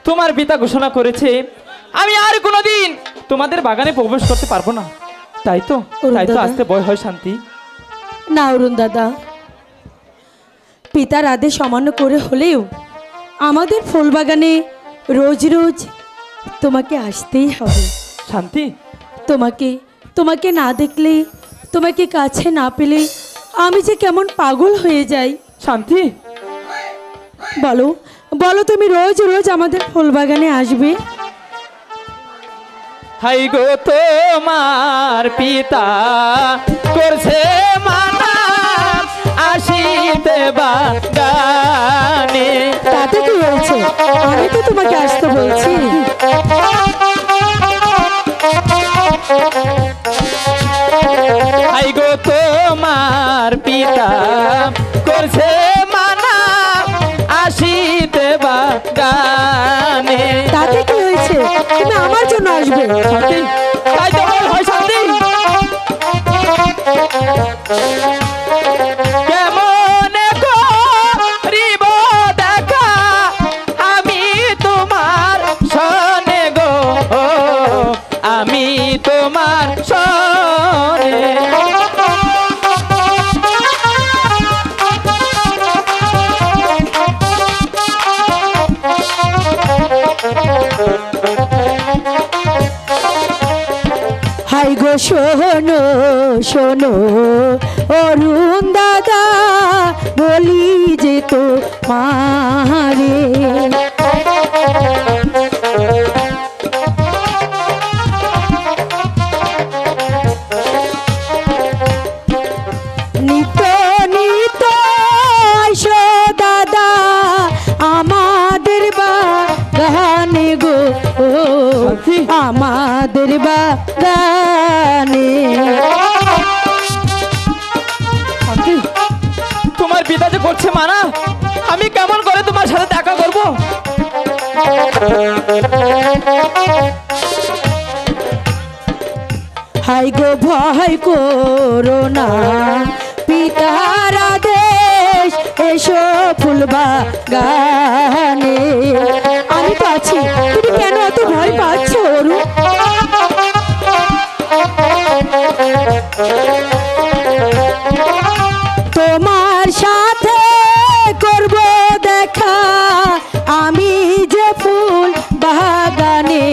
তোমার পিতা ঘোষণা করেছে আমি আর কোনোদিন তোমাদের বাগানে প্রবেশ করতে পারবো না, তাই তো দাদা। আসতে ভয় হয় শান্তি। না অরুণ দাদা, পিতার আদেশ অমান্য করে হলেও আমাদের ফুলবাগানে রোজ রোজ তোমাকে আসতেই হবে শান্তি। তোমাকে তোমাকে না দেখলে, তোমাকে কাছে না পেলে আমি যে কেমন পাগল হয়ে যাই শান্তি। বলো বলো, তুমি রোজ রোজ আমাদের ফুলবাগানে আসবে? হাই গো তোমার পিতা করছে মানা আসিতে বাগানে। তাতে কি হয়েছে, আমি তো তোমাকে আসতে বলছি। হাই গো তোমার পিতা করছে মানা আসিতে বাগানে। তাতে কি হয়েছে, তুমি আমার জন্য আসবে। শান্তি, তাই তো বল হয় শান্তি। কেমনে করিব দেখা আমি তোমার সনে গো, আমি তোমার সনে। হাই গো শোনো শোনো অরুণ দাদা, বলি যে তো মারে নিত নিত আইসো দাদা আমাদের বাগানে গো, আমাদের বাগানে। তোমার পিতা যে করছে মানা, আমি কেমন করে তোমার সাথে দেখা করবো? হাই গো ভয় করো না পিতার আদেশ এসো ফুলবাগানে। আমি পাচ্ছি, তুমি কেন এত ভয় পাচ্ছ অরু? তোমার সাথে করব দেখা আমি যে ফুল বাগানে,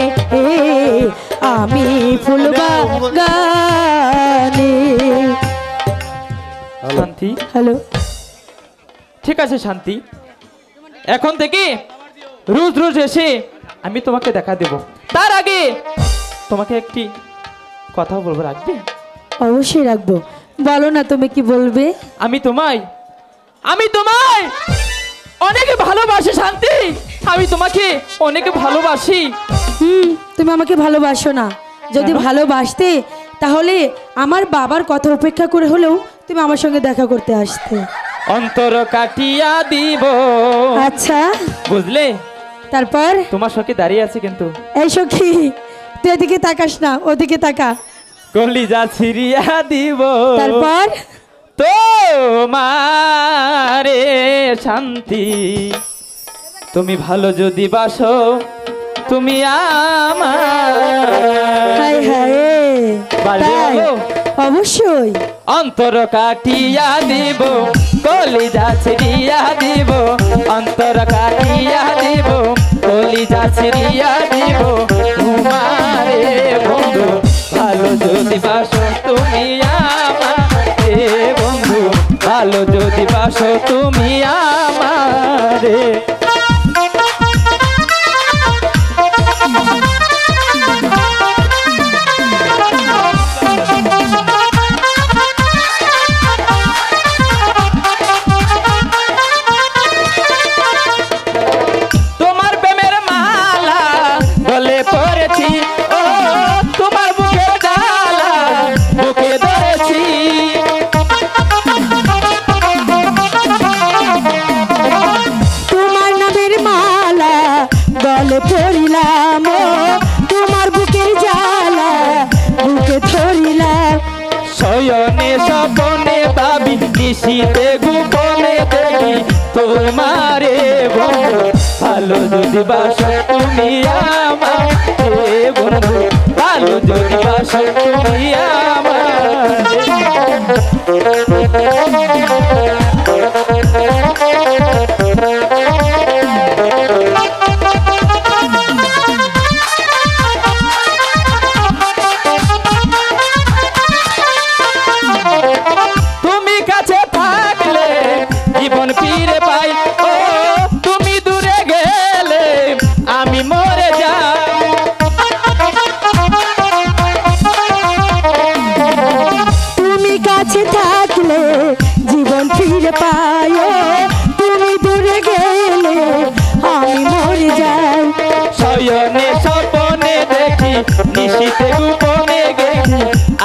আমি ফুল বাগানে। শান্তি, হ্যালো, ঠিক আছে শান্তি, এখন থেকে রোজ রোজ এসে আমি তোমাকে দেখা দেব। তার আগে তোমাকে একটি কথা বলবো, রাখবে? অবশ্যই রাখবো, বলো না তুমি কি বলবে। আমি তোমায় অনেক ভালোবাসি শান্তি, আমি তোমাকে অনেক ভালোবাসি। তুমি আমাকে ভালোবাসো না, যদি ভালোবাসতে তাহলে আমার বাবার কথা উপেক্ষা করে হলেও তুমি আমার সঙ্গে দেখা করতে আসতে। অন্তর কাটিয়া দিব। আচ্ছা, বুঝলে? তারপর তোমার সঙ্গে দাঁড়িয়ে আছে কিন্তু। এই সখী, তুই এদিকে তাকাস না, ওদিকে তাকা। কলিজা ছিড়িয়া দিব। তারপর তোমারে শান্তি, তুমি ভালো যদি বাসো তুমি আমার। হায় হায়, বাড়বে তাই? বলো? অবশ্যই। অন্তর কাটিয়া দিব, কলিজা ছিড়িয়া দিব, অন্তর কাটিয়া দিব, কলিজা ছিড়িয়া দিব তোমারে বন্ধু, ভালো যদি বাসো তুমি আমারে বন্ধু, ভালো যদি বাসো তুমি আমারে। তোমার প্রেমের মালা গলে পড়েছি, ও তোমার বুকের ডালা বুকে ধরেছি। তোমার নামের মালা গলে পড়িলাম, তোমার বুকের জ্বালা বুকে ধরিলাম। শয়নে স্বপনে ভাবি, নিশীতে গোপনে দেখি তোমারে বন্ধু, ভালো যদি বাসো তুমি আমারে বন্ধু, ভালো যদি বাসো তুমি আমারে। তুমি কাছে থাকলে জীবন ফিরে পাই, ও তুমি দূরে গেলে আমি মরে যাই। তুমি কাছে থাকলে জীবন ফিরে পাই, তুমি দূরে গেলে আমি মরে যাই। শয়নে স্বপনে দেখি, নিশীতে গোপনে দেখি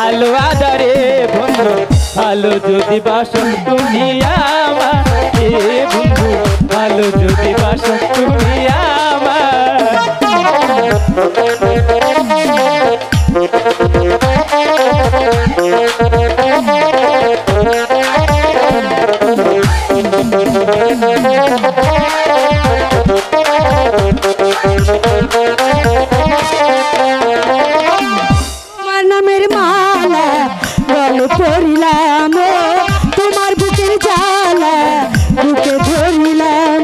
আলো আধারে বন্ধু, ভালো যদি বাসো তুমি আমারে বন্ধু, ভালো যদি বাসো তুমি আমার। তোমার নামের মালা গলে পড়িলাম, তোমার বুকের জ্বালা বুকে ধরিলাম।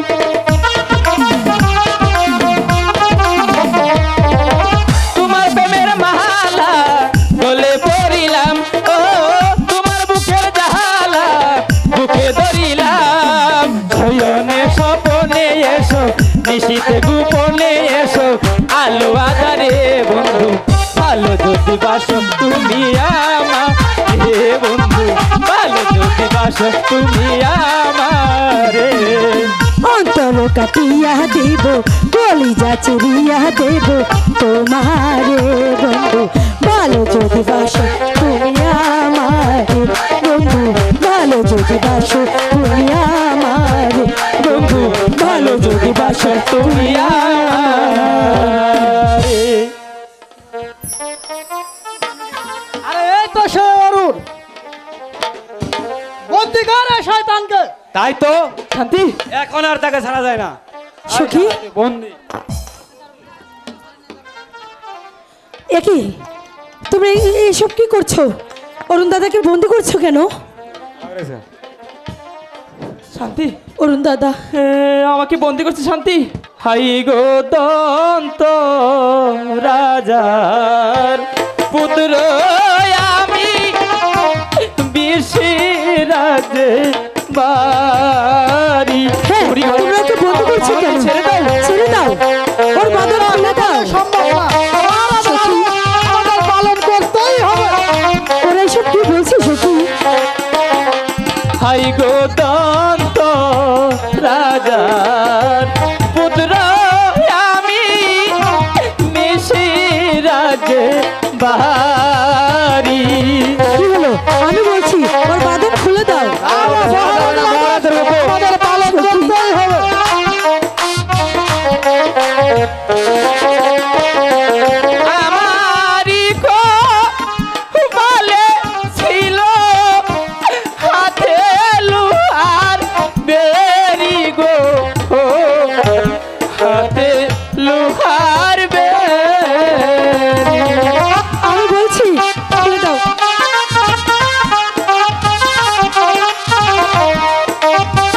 তোমার প্রেমের মালা গলে পড়িলাম, ও তোমার বুকের জ্বালা বুকে ধরিলাম। শয়নে স্বপনে এসো, নিশীতে গোপনে এসো আলো আধারে বন্ধু, ভালো যদি বাসো তুমি আমারে বন্ধু, ভালো যদি বাসো তুমি আমারে। অন্তর কাটিয়া দেব, কলিজা চিরিয়া দেব তোমারে বন্ধু, ভালো যদি বাসো তুমি আমারে বন্ধু, ভালো যদি বাসো তুমি আমারে বন্ধু, ভালো যদি বাসো তুমি আমারে। তাই তো শান্তি এখন আর তাকে ছাড়া যায় না। সখী বন্দি একই তোমরা এইসব কি করছো? অরুণ দাদাকে বন্দি করছো কেন? শান্তি অরুণ দাদা আমাকে বন্দি করছে শান্তি। হাই গো দন্ত রাজার পুত্র আমি বিশিরাজে বাড়ি। হ্যাঁ তোমরা ওকে বন্দি করছো কেন? ছেড়ে দাও। ছেড়ে দাও, ওর বাঁধন খুলে দাও। সম্ভব না, সখী আমাদের পালন করতেই হবে। ওরা এসব কি বলছে সখী? হাই গো দন্ত রাজার পুত্র আমি মিশিরাজে বাড়ি। কি হলো? আমি বলছি ওর বাঁধন খুলে দাও। আমাদের পালন করতেই হবে। আমারি গো বলে ছিল হাতে লোহার বেরি গো, হাতে লোহার বেরি। আমি বলছি খুলে দাও।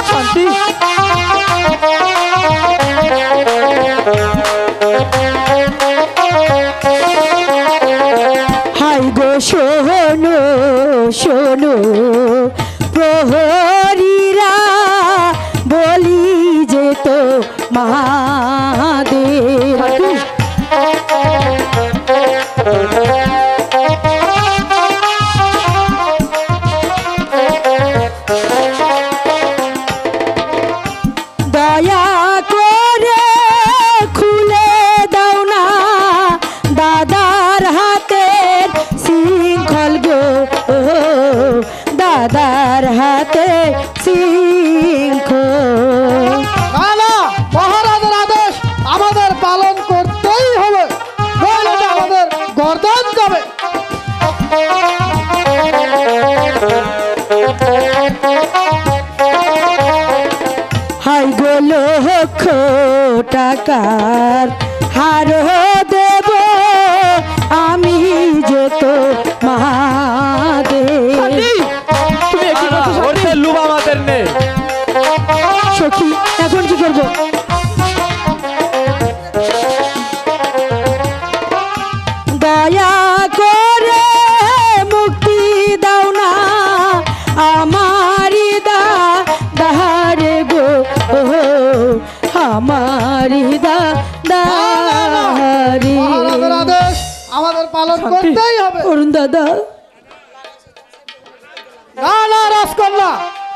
শান্তি হাই গো শোনো শোনো প্রহরীরা বলি যে তো মহাদেব। দয়া করে খুলে দাও না দাদার হাতের শৃঙ্খল গো, দাদার হাতে শৃঙ্খল। না না, মহারাজের আদেশ আমাদের পালন করতেই হবে, নইলে তো আমাদের গর্দান যাবে। হাই গো লক্ষ টাকার হার দেব আমি যে তো মহাদেব। ওরতে লুবা আমাদের নে। সখী এখন কি করবো? দয়া করে মুক্তি দাও না আমারি দাহারে গো, আমারি দাহারে। মহারাজের আদেশ আমাদের পালন করতেই হবে। অরুণ দাদা না না রাজকন্যা,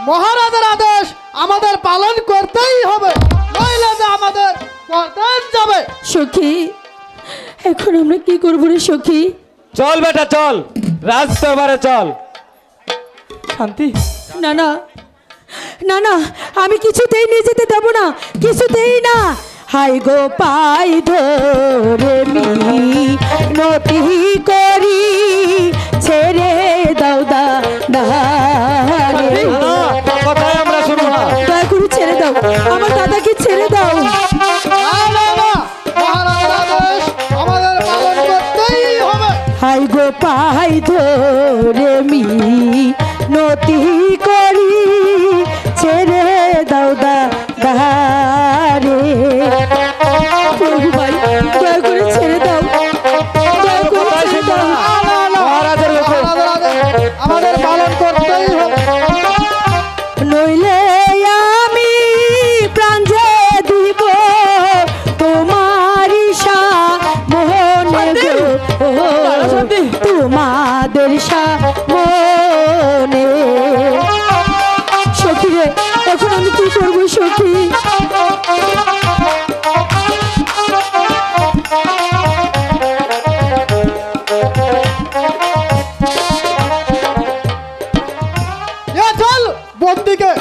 মহারাজের আদেশ আমাদের পালন করতেই হবে, নইলে যে আমাদের গর্দান যাবে। সখী এখন আমরা কি করবো রে সখী? চল বেটা চল, রাজদরবারে চল। শান্তি না না না না, আমি কিছুতেই নিয়ে যেতে দেব না, কিছুতেই না। হাই গো পাই ধরে নতি করি ছেড়ে দাও দাদারে। কথাই আমরা শুনবো না। দয়া করে ছেড়ে দাও, আমার দাদাকে ছেড়ে দাও। না না না, মহারাজের আদেশ আমাদের পালন করতেই হবে। হাই গো পাই ধরে নতি করি ছেড়ে দাও দাদারে। প্রভু ভাই দয়া করে ছেড়ে দাও, দয়া করে ছেড়ে দাও। মহারাজের লোক মহারাজের আদেশ আমাদের পালন করতেই হবে, নইলে আমি প্রাণ যে দিব তোমার সামনে গো, তোমাদের সামনে। সখী রে এখন আমি কি করবো সখী? এ চল বন্দিকে,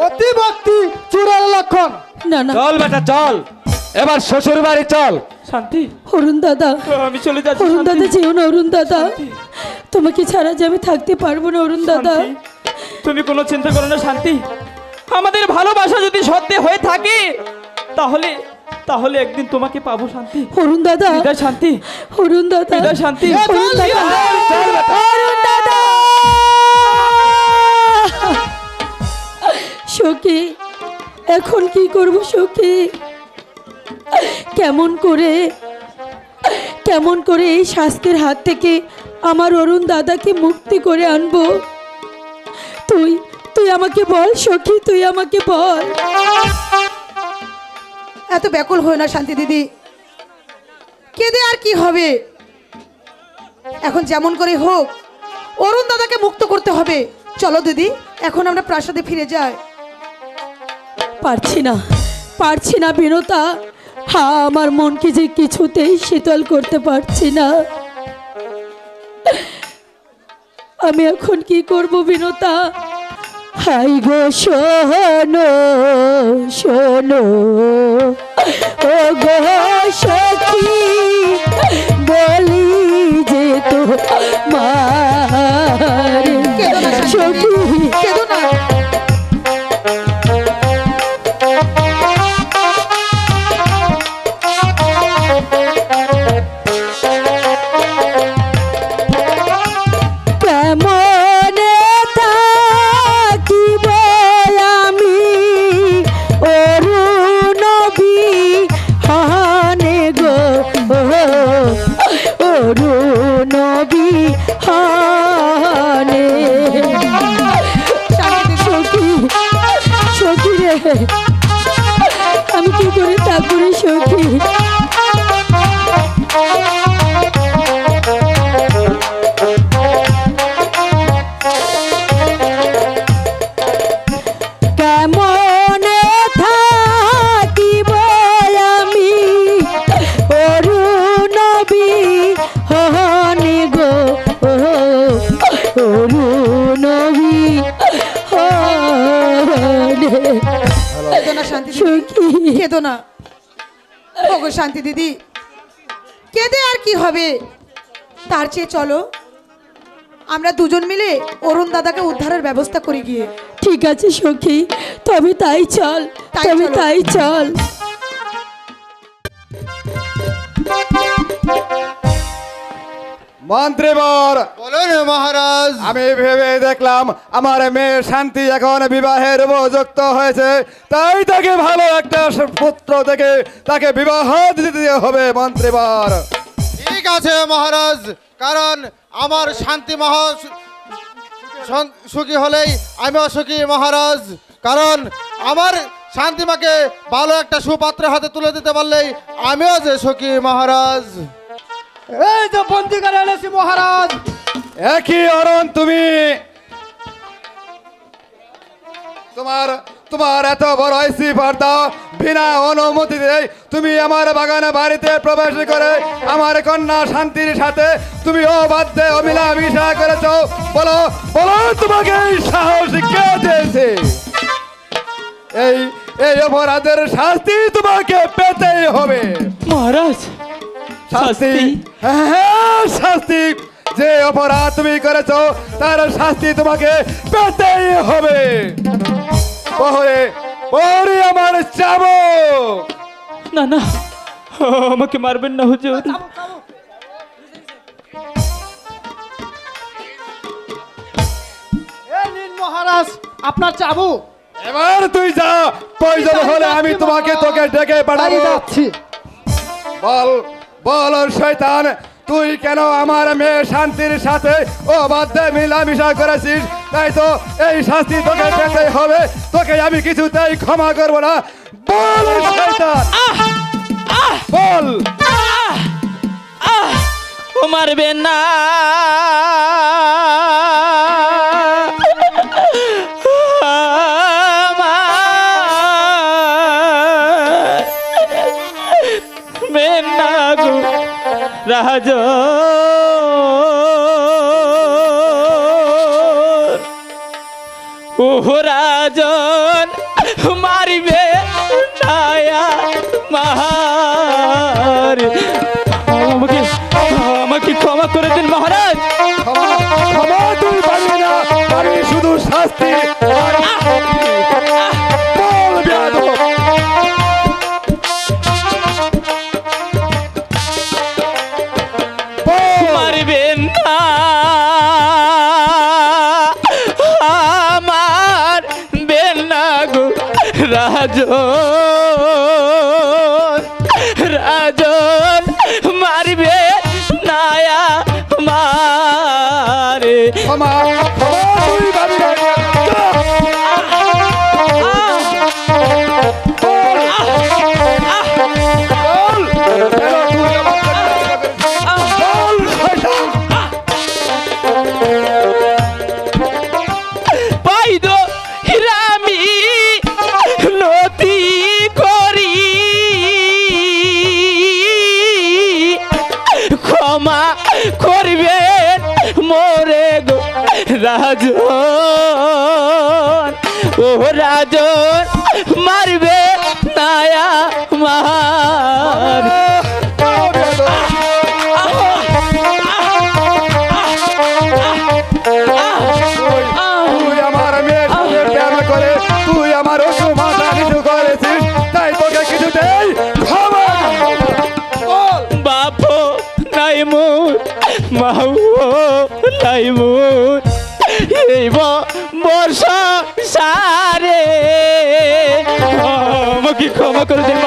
অতি ভক্তি চূড়ার লক্ষণ। না না চল বেটা চল, এবার শ্বশুর বাড়ি চল। শান্তি অরুণ দাদা, আমি চলে যাচ্ছি অরুণ দাদা শান্তি। যেও না, অরুণ দাদা তোমাকে ছাড়া যে আমি থাকতে পারবো না অরুণ দাদা। শান্তি, তুমি কোনো চিন্তা করো না শান্তি। আমাদের ভালোবাসা যদি সত্যি হয়ে থাকে তাহলে তাহলে একদিন তোমাকে পাবো শান্তি। অরুণ দাদা, বিদায় শান্তি, অরুণ দাদা, বিদায় শান্তি। অরুণ দাদা, অরুণ দাদা। সখী, এখন কি করব সখী? কেমন করে এই শাস্তির হাত থেকে আমার অরুণ দাদাকে মুক্তি করে আনবো? তুই আমাকে বল সখী, তুই আমাকে বল। এত ব্যাকুল হয় না শান্তি দিদি, কেঁদে আর কি হবে? এখন যেমন করে হোক অরুণ দাদাকে মুক্ত করতে হবে। চলো দিদি, এখন আমরা প্রাসাদে ফিরে যাই। পারছি না বিনতা। আমার মনকে যে কিছুতেই শীতল করতে পারছি না। আমি এখন কি করব বিনতা? হাই গো শোনো শোনো ও গো সখী, বলি যে তো মার সখী, কেঁদো না। আমি কি করে তা করি সখী? কেমন থাকিব আমি অরুণ বিহনে গো, অরুণ কেঁদো না শান্তি দিদি, কেঁদো না। ওগো শান্তি দিদি, কেঁদে আর কি হবে? তার চেয়ে চলো আমরা দুজন মিলে অরুণ দাদাকে উদ্ধারের ব্যবস্থা করি গিয়ে। ঠিক আছে সখী, তবে তাই চল, তবে তাই চল। মন্ত্রীবর, বলুন মহারাজ। আমি ভেবে দেখলাম আমার মেয়ে শান্তি এখন বিবাহের উপযুক্ত হয়েছে, তাই তাকে ভালো একটা পুত্র থেকে তাকে বিবাহ দিতে হবে মন্ত্রীবর। ঠিক আছে মহারাজ, কারণ আমার শান্তি সুখী হলেই আমিও সুখী মহারাজ। কারণ আমার শান্তিমাকে ভালো একটা সুপাত্রের হাতে তুলে দিতে পারলেই আমিও যে সুখী মহারাজ। এই যে বন্দি করে এনেছি মহারাজ। একই অরণ, তুমি তোমার এত বড় পর্দা বিনা অনুমতিতে তুমি আমার বাগানে বাড়িতে প্রবেশ করে আমার কন্যা শান্তির সাথে তুমি অবাধ্যে অমিলামিশা করেছ। বলো বলো, তোমাকে এই সাহস কে দিয়েছে? এই অপরাধের শাস্তি তোমাকে পেতেই হবে মহারাজ। শাস্তি? হ্যাঁ, শাস্তি। যে অপরাধ তুমি করেছো তার শাস্তি তোমাকে পেতেই হবে। পরে আমার চাবো। না না, আমাকে মারবেন না হুজুর। মহারাজ, আপনার চাবু। এবার তুই যা, প্রয়োজন হলে আমি তোকে ডেকে পাঠাবো। বল বল শয়তান, তুই কেন আমার মেয়ে শান্তির সাথে অবাধ্যে মিলামিশা করেছিস? তাই তো এই শাস্তি তোকে পেতে হবে। তোকে আমি কিছুতেই ক্ষমা করব না। বল শয়তান, বল। ও মারবেন না, রাজ ও রাজন মারিবে নায়া মার। আমাকে ক্ষমা করে দিন মহারাজ। রাজন মারবে নায়া মারে ক্ষমা ক্ষমা তুই ভাবি না। বল, কেন তুই আমাকে বল, শয়তান। পাইদ হিরামি নতি করি ক্ষমা করবেন মোরে গো রাজন ও রাজন মারবে নায়া মার তুই আমার মেয়ের সঙ্গে প্রেম করে তুই আমার ওষু মাথা নিচু করেছিস, তাই তোকে কিছুতেই ক্ষমা করব না। বল। বাপো নাই মোর মাও নাই মোর এই বর্ষা সারে আমাকে ক্ষমা করে দিন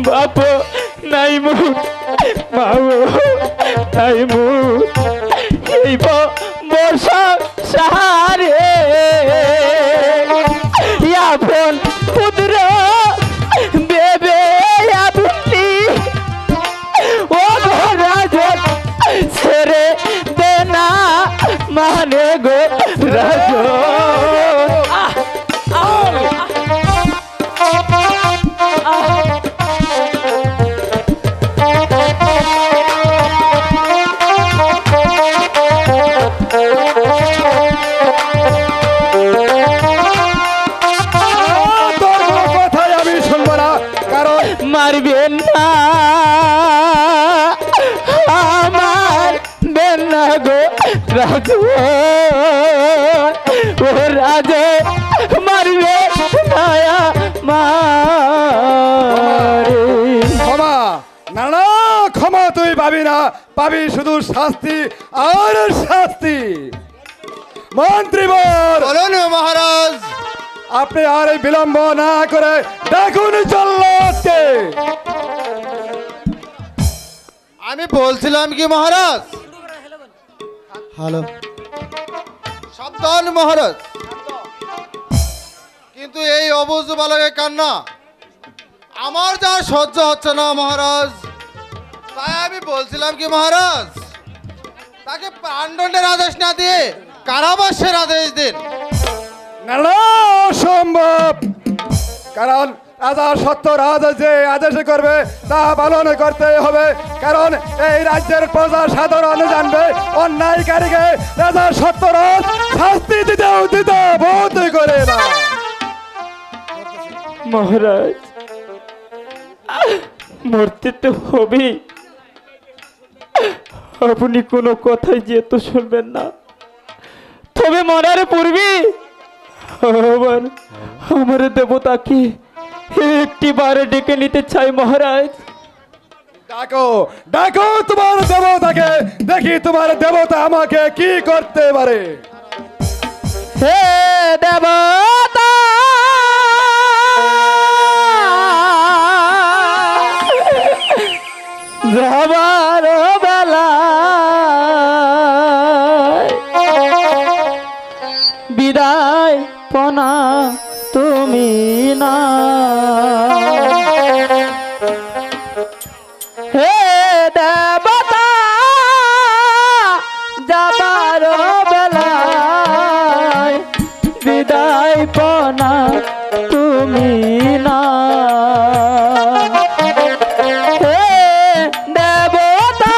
বাপ নাই মোর মাও নাই মোর এই বর্ষা সারে আপন পুত্র বেবে আপনি ও রাজন ছেড়ে দে না মানে গো রাজন তোর কোনো কথাই আমি শুনবো না, কারণ মারবেন না আমার বেনা গো রাজ ও রাজ মারবে নায়া মারে ক্ষমা না না ক্ষমা তুই পাবি না, পাবি শুধু শাস্তি আর শাস্তি। মন্ত্রীবর বলুন মহারাজ। আপনি আর এই বিলম্ব না করে দেখুন জল্লাদকে। আমি বলছিলাম কি মহারাজ, হ্যালো সাবধান মহারাজ, কিন্তু এই অবুঝ বালকের কান্না আমার যা সহ্য হচ্ছে না মহারাজ। তাই আমি বলছিলাম কি মহারাজ, তাকে প্রাণদণ্ডের আদেশ না দিয়ে কারাবাসের আদেশ দিন। না না অসম্ভব, কারণ রাজা সত্য রাজা যে আদেশ করবে তা পালন করতে হবে, কারণ এই রাজ্যের প্রজা সাধারণ জানবে অন্যায়কারীকে রাজা সত্য রাজ শাস্তি দিতেও দিতে বোধ করে না। মহারাজ মরতে তো হবেই, আপনি কোনো কথাই যেহেতু শুনবেন না, তবে মরার পূর্বে আমার দেবতাকে একটি বারে ডেকে নিতে চাই মহারাজ। ডাকো ডাকো তোমার দেবতাকে, দেখি তোমার দেবতা আমাকে কি করতে পারে। হে দেবতা যাবার বেলা বিদায় পনা তুমি না, হে দেবতা যাবার বেলায় বিদায় পনা তুমি না, হে দেবতা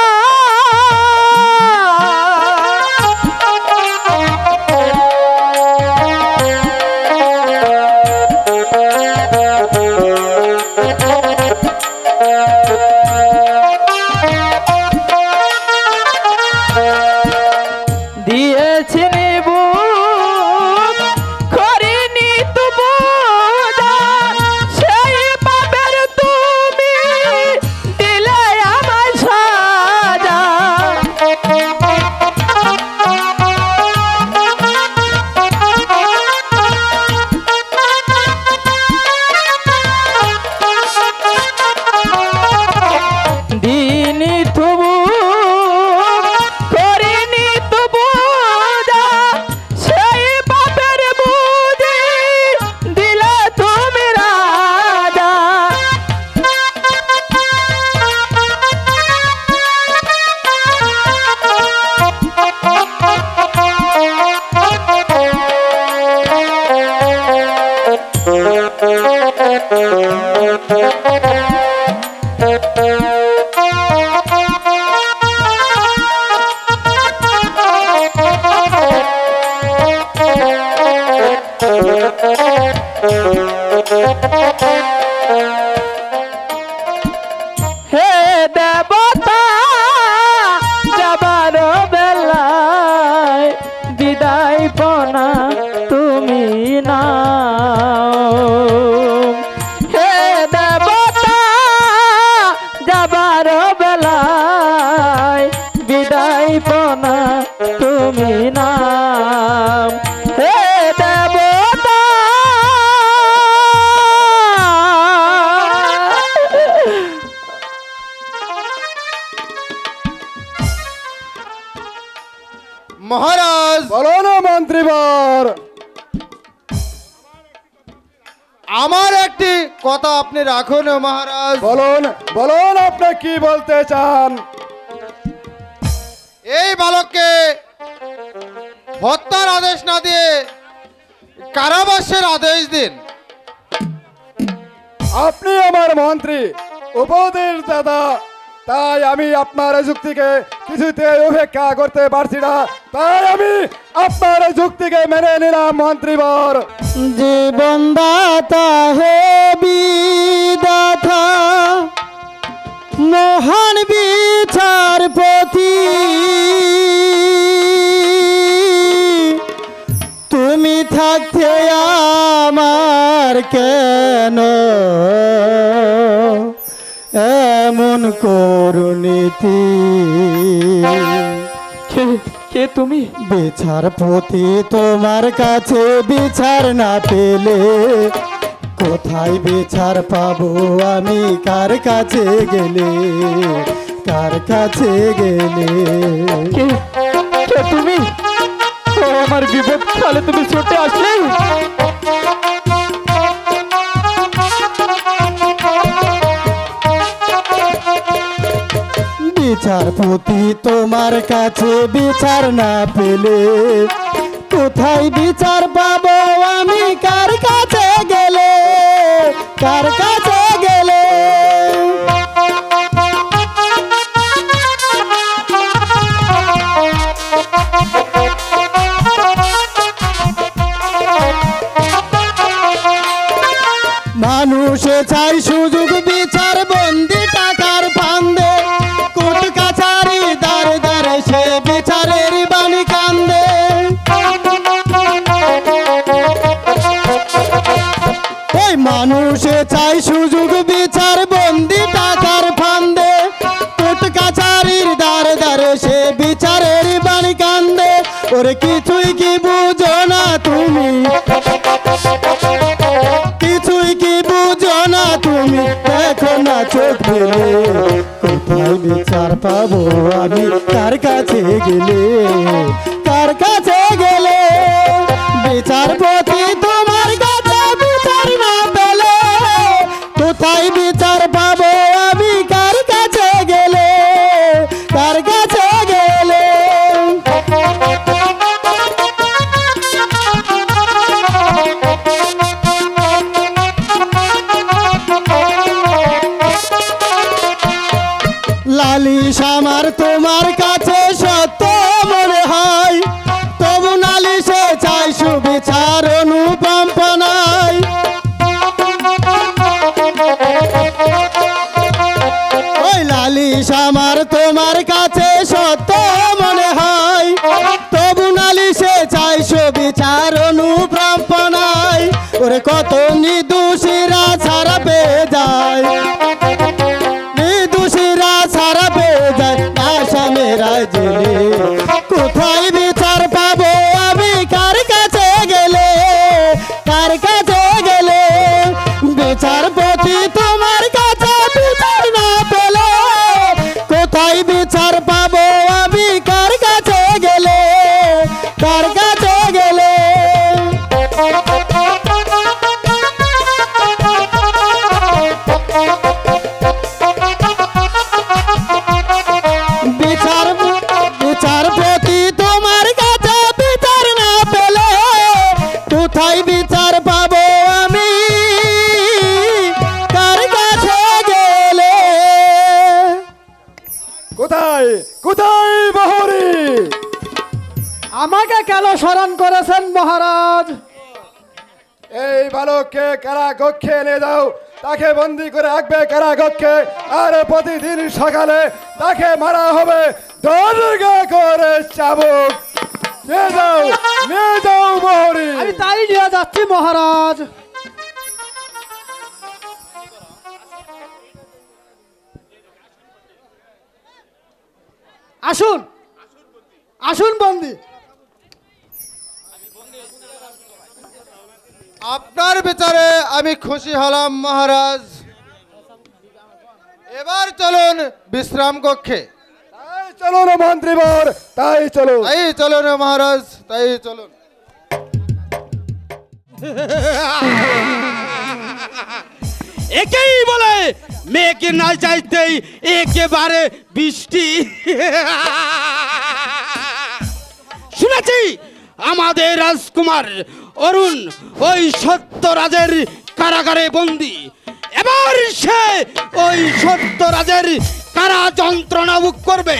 হে দেবতা যাবার বেলায় বিদায় পনা তুমি নাও। হে দেবতা যাবার বেলায় বিদায় পনা তুমি নাও। হে দেবতা মহারাজ বলো না মন্ত্রীবর। আমার একটি কথা আপনি রাখুন মহারাজ। বলুন বলুন, আপনি কি বলতে চান? এই বালককে হত্যার আদেশ না দিয়ে কারাবাসের আদেশ দিন। আপনি আমার মন্ত্রী, উপদেশ দাদা, তাই আমি আপনার এই যুক্তিকে কিছুতে উপেক্ষা করতে পারছি না। তাই আমি আপনার এই যুক্তিকে মেনে নিলাম মন্ত্রীবর। জীবনদাতা হে বিদাতা মহান বিচারপতি, তুমি থাকতে আমার কেন এমন করুণীতি। কে তুমি? বিচারপতি, তোমার কাছে বিচার না পেলে কোথায় বিচার পাবো আমি? কার কাছে গেলে, কার কাছে গেলে? কে তুমি? আমার বিপদ কালে তুমি ছুটে আসলে। বিচারপতি, তোমার কাছে বিচার না পেলে কোথায় বিচার পাবো আমি? কার কাছে গেলে, কার কাছে গেলে? মানুষে চাই সুযোগ বিচার বন্দি টাকার ফান্দে, কোর্ট কাছারি দাঁড়ে দাঁড়ে সে বিচারের বাণী কান্দে। এই মানুষে চাই সুযোগ বিচার বন্দি টাকার ফান্দে, কোর্ট কাছারির দাঁড়ে দাঁড়ে সে বিচারের বাণী কান্দে। ওরে কিছুই কি বুঝো না তুমি, কিছুই কি বুঝো না তুমি, দেখো না চোখ মেলে কোথায় বিচার পাবো আমি? কার কাছে গেলে, কার কাছে গেলে? বিচারপতি, তোমার কাছে বিচার না পেলে কোথায় বিচার পাবো আমি? কার কাছে গেলে, কার কাছে গেলে? লালিশ আমার তোমার কাছে সত্য মনে হয়, তবু নালিশে চাই সুবিচার অনুকম্পনায়। ওই লালিশ আমার তোমার কাছে সত্য মনে হয়, তবু নালিশে চাই সুবিচার অনুকম্পনায়। ওরে কত নির্দোষীরা ছাড়া পেয়ে যায়, নির্দোষীরা ছাড়া পেয়ে যায় আসামেরা জেলে। কোথায় বিচার পাবো আমি? কার কাছে গেলে, কার কাছে গেলে? বিচারপতি, তোমার কাছে বিচার না পেলে কোথায় বিচার পাবো আমি? কার কাছে গেলে, কার কাছে গেলে? আমাকে কেন স্মরণ করেছেন মহারাজ? এই বালককে কারাকক্ষে নিয়ে যাও, তাকে বন্দি করে রাখবে কারাকক্ষে, আর প্রতিদিন সকালে তাকে মারা হবে দরগা করে চাবুক। নিয়ে যাও মোহরি। আমি তাই নিয়ে যাচ্ছি মহারাজ। আসুন আসুন বন্দি। আপনার বিচারে আমি খুশি হলাম মহারাজ। এবার চলুন বিশ্রাম কক্ষে। তাই চলুন মন্ত্রীবর, তাই চলুন। তাই চলুন মহারাজ, তাই চলুন। একেই বলে মেয়েকে না চাইতেই একেবারে বৃষ্টি। শুনেছি আমাদের রাজকুমার অরুণ ওই সত্যরাজের কারাগারে বন্দী। এবার সে ওই সত্যরাজের কারা যন্ত্রণা ভোগ করবে,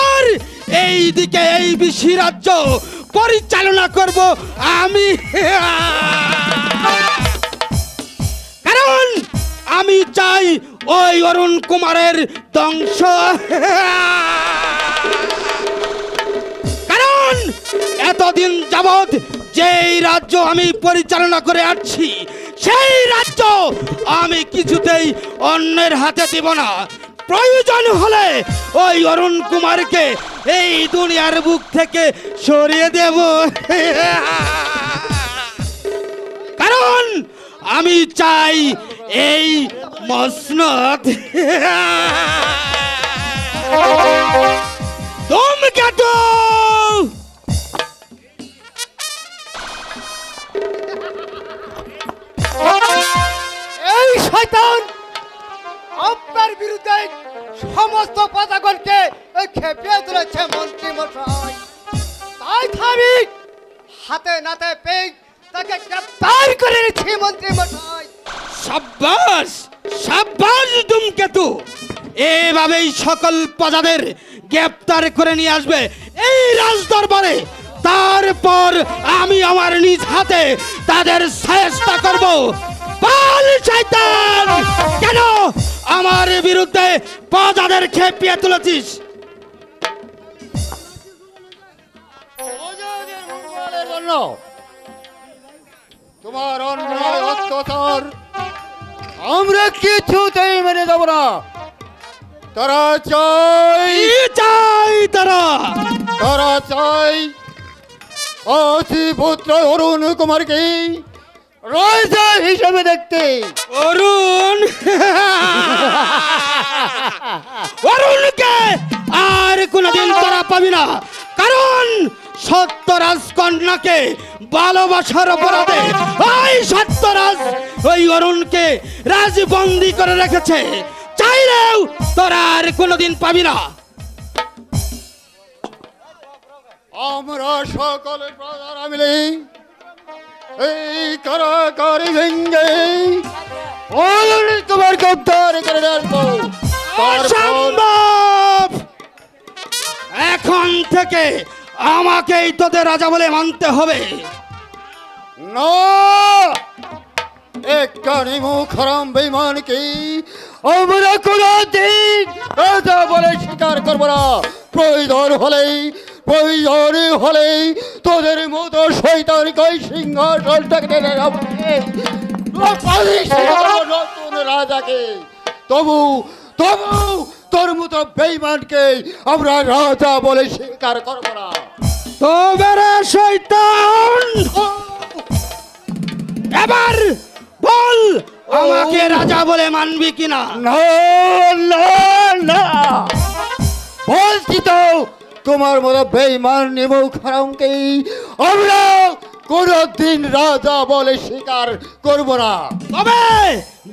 আর এই দিকে এই বিশি রাজ্য পরিচালনা করব আমি। কারণ আমি চাই ওই অরুণ কুমারের ধ্বংস। কারণ এতদিন যাবৎ যেই রাজ্য আমি পরিচালনা করে আসছি, সেই রাজ্য আমি কিছুতেই অন্যের হাতে দেব না। প্রয়োজন হলে ওই অরুণ কুমারকে এই দুনিয়ার বুক থেকে সরিয়ে দেব। কারণ আমি চাই এই মসনদ। ধূমকেতু এই শয়তান আপনার বিরুদ্ধে সমস্ত প্রজাগণকে খেপিয়ে তুলেছে মন্ত্রী মশাই। তাই আমি হাতে নাতে পেয়ে তাকে গ্রেফতার করে নিচ্ছি মন্ত্রী মশাই। সাব্বাস সাব্বাস ধূমকেতু, এভাবেই সকল প্রজাদের গ্রেপ্তার করে নিয়ে আসবে এই রাজদরবারে। তারপর আমি আমার নিজ হাতে তাদের সায়স্তা করব। পাল শয়তান, কেন আমার বিরুদ্ধে প্রজাদের খেপিয়ে তুলেছিস? তোমার অন্যায় অত্যাচার আমরা কিছুতেই মেনে যাব না। তারা চাই তারা চাই অতিপুত্র অরুণ কুমারকে রাজা হিসেবে দেখতে। অরুণ অরুণকে আর কোনদিন তারা পাবি না। কারণ সত্যরাজ কন্যাকে ভালোবাসার অপরাধে ওই সত্যরাজ ওই অরুণকে রাজবন্দি করে রেখেছে। চাইলেও তোরা আর কোনদিন পাবি না। আমরা সকলে প্রজারা মিলে এই কারাগারে ভেঙ্গে তোমার গ্রেফতার করে আসবো। অসম্ভব! এখন থেকে আমাকেই তোদের রাজা বলে মানতে হবে। না, একটা নিমুখ হারাম বেঈমানকে আমরা কোনদিন রাজা বলে স্বীকার করবো না। প্রয়োজন হলেই তোদের মতো শয়তানকে সিংহাসনটাকে টেনে নামাবে নতুন রাজাকে। তবু তোর মতো বেঈমানকে আমরা রাজা বলে স্বীকার করবো না। তবে শয়তান, এবার বল আমাকে রাজা বলে মানবি কিনা? না না না, বলছি তো তোমার মতো বেঈমান নিমুখ হারামকে আমরা কোনদিন রাজা বলে স্বীকার করব না। তবে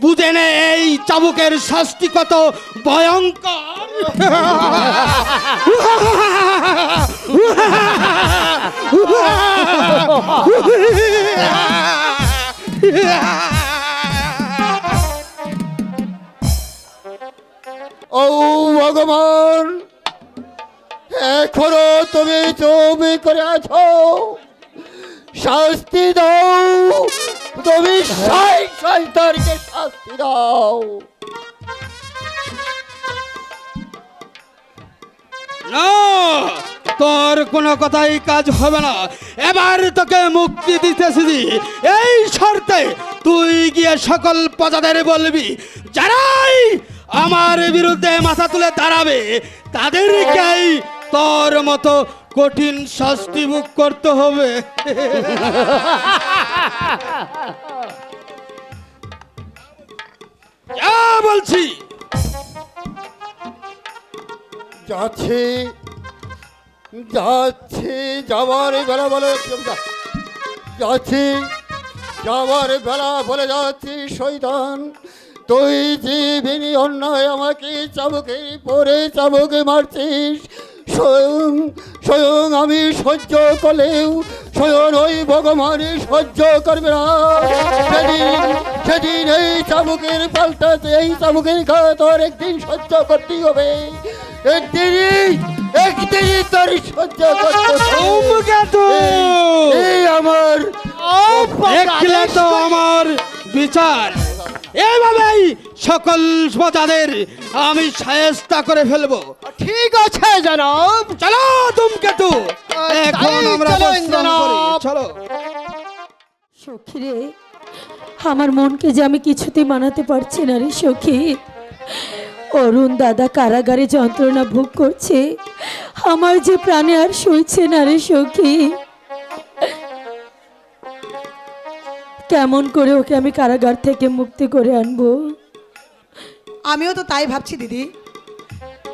বুঝে নে এই চাবুকের শাস্তি কত ভয়ঙ্কর। ও ভগবান, এখনো তুমি চুপ করে আছো? শাস্তি দাও, তুমি শয়তানকে শাস্তি দাও। না, তোর কোনো কথাই কাজ হবে না। এবার তোকে মুক্তি দিতেছি এই শর্তে, তুই গিয়ে সকল প্রজাদের বলবি যারাই আমার বিরুদ্ধে মাথা তুলে দাঁড়াবে তাদেরকেই তোর মতো কঠিন শাস্তি ভোগ করতে হবে। যা বলছি। যাচ্ছি যাচ্ছি, যাবার বেলা বলে যাচ্ছি, যাবার বেলা বলে যাচ্ছি শয়তান, তুই যে বিনি অন্যায় আমাকে চাবুকে পরে চাবুকে মারছিস, স্বয়ং স্বয়ং আমি সহ্য করলেও স্বয়ং ওই ভগবানই সহ্য করবে না। সেদিন সেদিন এই চাবুকের পাল্টাতে এই চাবুকের খাওয়া তোর একদিন সহ্য করতেই হবে। একদিনই তোর সহ্য করতে এই আমার দেখলে তো আমার বিচার। এভাবেই সকল প্রজাদের আমি শায়েস্তা করে ফেলবো। ঠিক আছে জনাব, চলো ধূমকেতু, এখন আমরা বিশ্রাম করি। চলো। সখী রে, আমার মনকে যে আমি কিছুতেই মানাতে পারছি না রে সখী। অরুণ দাদা কারাগারে যন্ত্রণা ভোগ করছে, আমার যে প্রাণে আর সইছে না রে সখী। কেমন করে ওকে আমি কারাগার থেকে মুক্তি করে আনবো? আমিও তো তাই ভাবছি দিদি,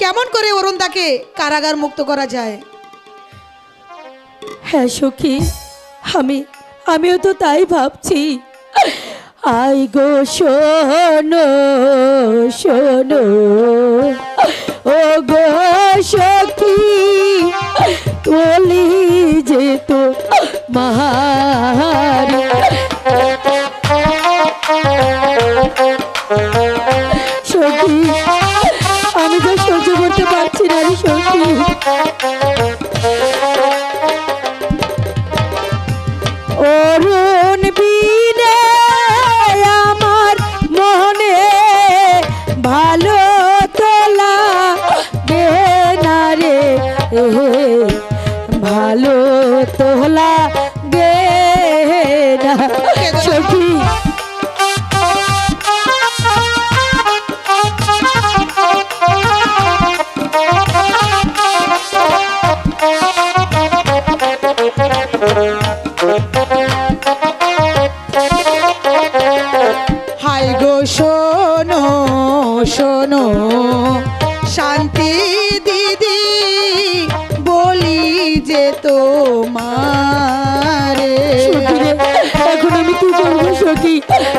কেমন করে অরুণদাকে কারাগার মুক্ত করা যায়। হ্যাঁ সখী, আমিও তো তাই ভাবছি। আই গো শোনো শোনো ও গো সখী, বলি যে তো মারি সখী, আমি তো সহ্য করতে পারছি না রে সখী। অরুণ বিনে আমার মনে ভালো তোলা গে না রে, ভালো তোলা গে না সখী। হাই গো শোনো শোনো শান্তি দিদি, বলি যে তোমারে। সখী রে, এখন আমি কি করবো সখী?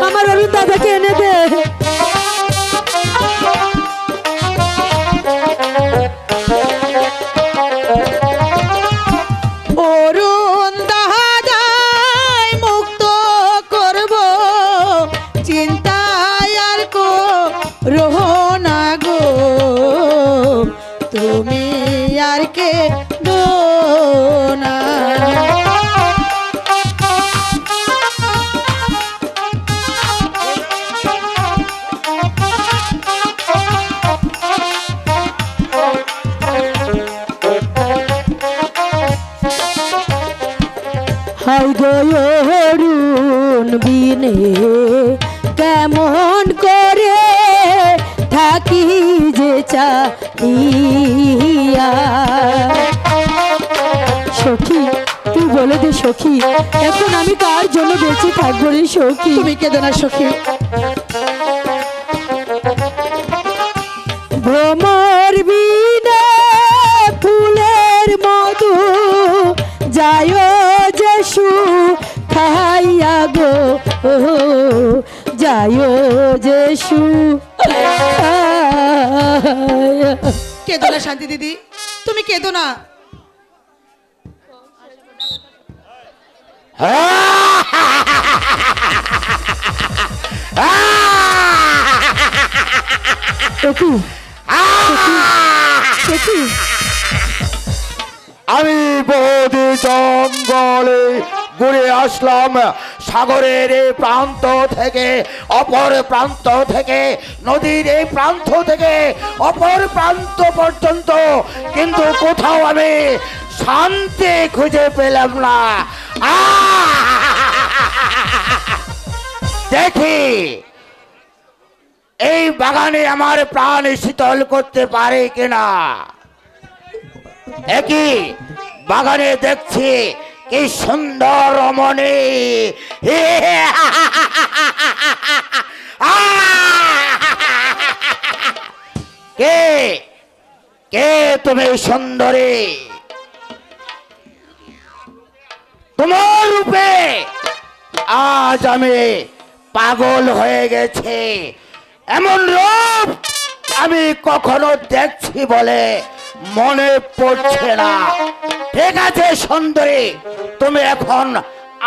আমার অরুণ দাদাকে এনে দে। অরুণ দাদাই মুক্ত করব, চিন্তায় আর করো না গো, তুমি আর কে দো না। হাই গো অরুণ বিনে কেমন করে থাকি যে চাইয়া। সখী তুই বলে দে সখী, এখন আমি কার জন্য বেঁচে থাকবো রে সখী? তুমি কেঁদো না সখী। ভ্রমর বিনে ফুলের মধু যায় যেসু খাইয়া গো, যায় যেসু। কেঁদো না শান্তি দিদি, তুমি কেঁদো না। সখী সখী সখী আমি বহু জঙ্গলে ঘুরে আসলাম, সাগরের এই প্রান্ত থেকে অপর প্রান্ত থেকে, নদীর এই প্রান্ত থেকে অপর প্রান্ত পর্যন্ত, কিন্তু কোথাও আমি শান্তি খুঁজে পেলাম না। দেখি এই বাগানে আমার প্রাণ শীতল করতে পারে কিনা। একই বাগানে দেখছি কি সুন্দর রমণী। কে কে তুমি সুন্দরী? তোমার রূপে আজ আমি পাগল হয়ে গেছে। এমন রূপ আমি কখনো দেখছি বলে মনে পড়ছে না। ঠিক আছে সুন্দরী, তুমি এখন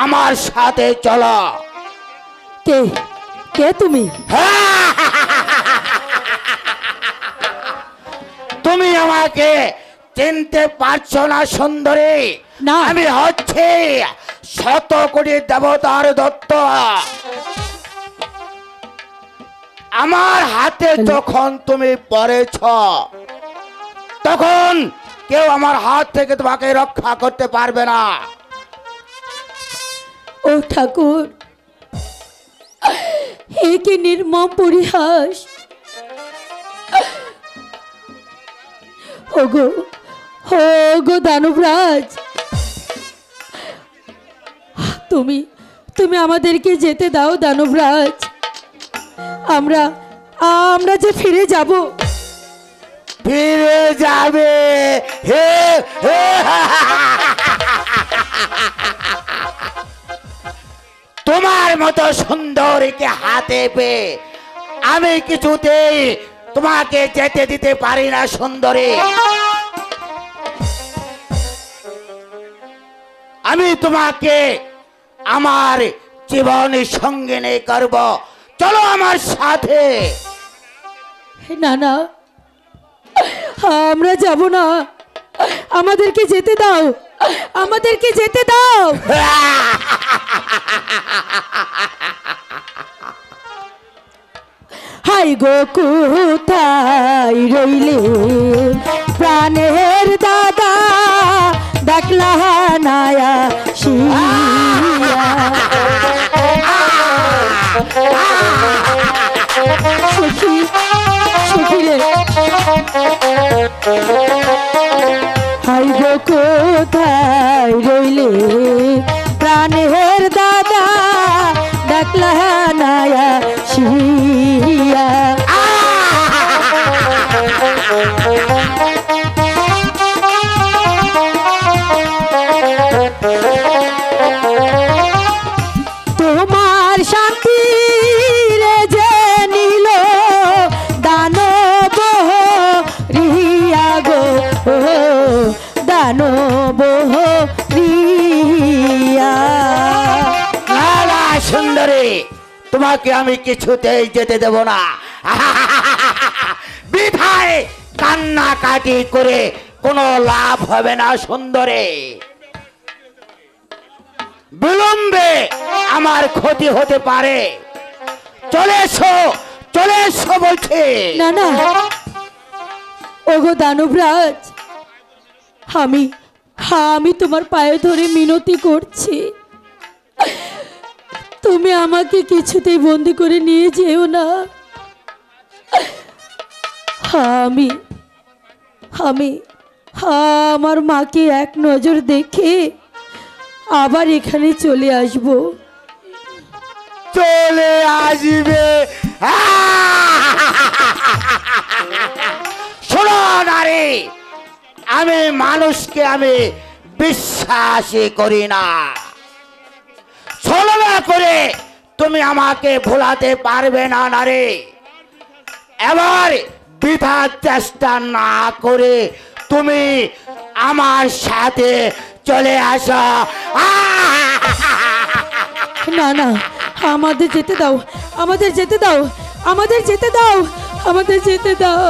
আমার সাথে চলো। কে কে তুমি? তুমি আমাকে চিনতে পারছো না সুন্দরী? না। আমি হচ্ছে 100 কোটি দেবতার দত্ত। আমার হাতে যখন তুমি পড়েছ তখন কেউ আমার হাত থেকে তোমাকে রক্ষা করতে পারবে না। ও ঠাকুর, এ কি নির্মম পরিহাস! ওগো ওগো দানবরাজ, তুমি তুমি আমাদেরকে যেতে দাও দানবরাজ। আমরা আমরা যে ফিরে যাব। ফিরে যাবে? তোমার মতো সুন্দরীকে হাতে পেয়ে আমি কিছুতেই তোমাকে যেতে দিতে পারি না সুন্দরী। আমি তোমাকে আমার জীবনের সঙ্গিনী করব। চলো আমার সাথে। না না, আমরা যাব না, আমাদেরকে যেতে দাও, আমাদেরকে যেতে দাও। হাই গো কোথায় রইলে প্রাণের দাদা, ডাকলা নায়া শিয়া। সখী সখী রে, হাই গো কোথায় রইলে প্রাণের দাদা, ডাকলা নায়া শিয়া। তোমার শান্তি রে যে নিল দানব রিয়া গো, দানব রিয়া। সুন্দরী, তোমাকে আমি কিছুতেই যেতে দেব না। বৃথায় কান্নাকাটি করে কোনো লাভ হবে না সুন্দরী। বিলম্বে আমার ক্ষতি হতে পারে। চলে এসো, চলে এসো বলছি। না না, ওগো দানবরাজ, আমি তোমার পায়ে ধরে মিনতি করছি, তুমি আমাকে কিছুতেই বন্দি করে নিয়ে যেও না। আমি আমি আমার মাকে এক নজর দেখে আবার এখানে চলে আসব। চলে আসবে? শোনো নারী, আমি মানুষকে আমি বিশ্বাসই করি না। ছলনা করে তুমি আমাকে ভোলাতে পারবে না নারী। এবার বৃথার চেষ্টা না করে তুমি আমার সাথে চলে আসো। না না, আমাদের যেতে দাও, আমাদের যেতে দাও, আমাদের যেতে দাও, আমাদের যেতে দাও।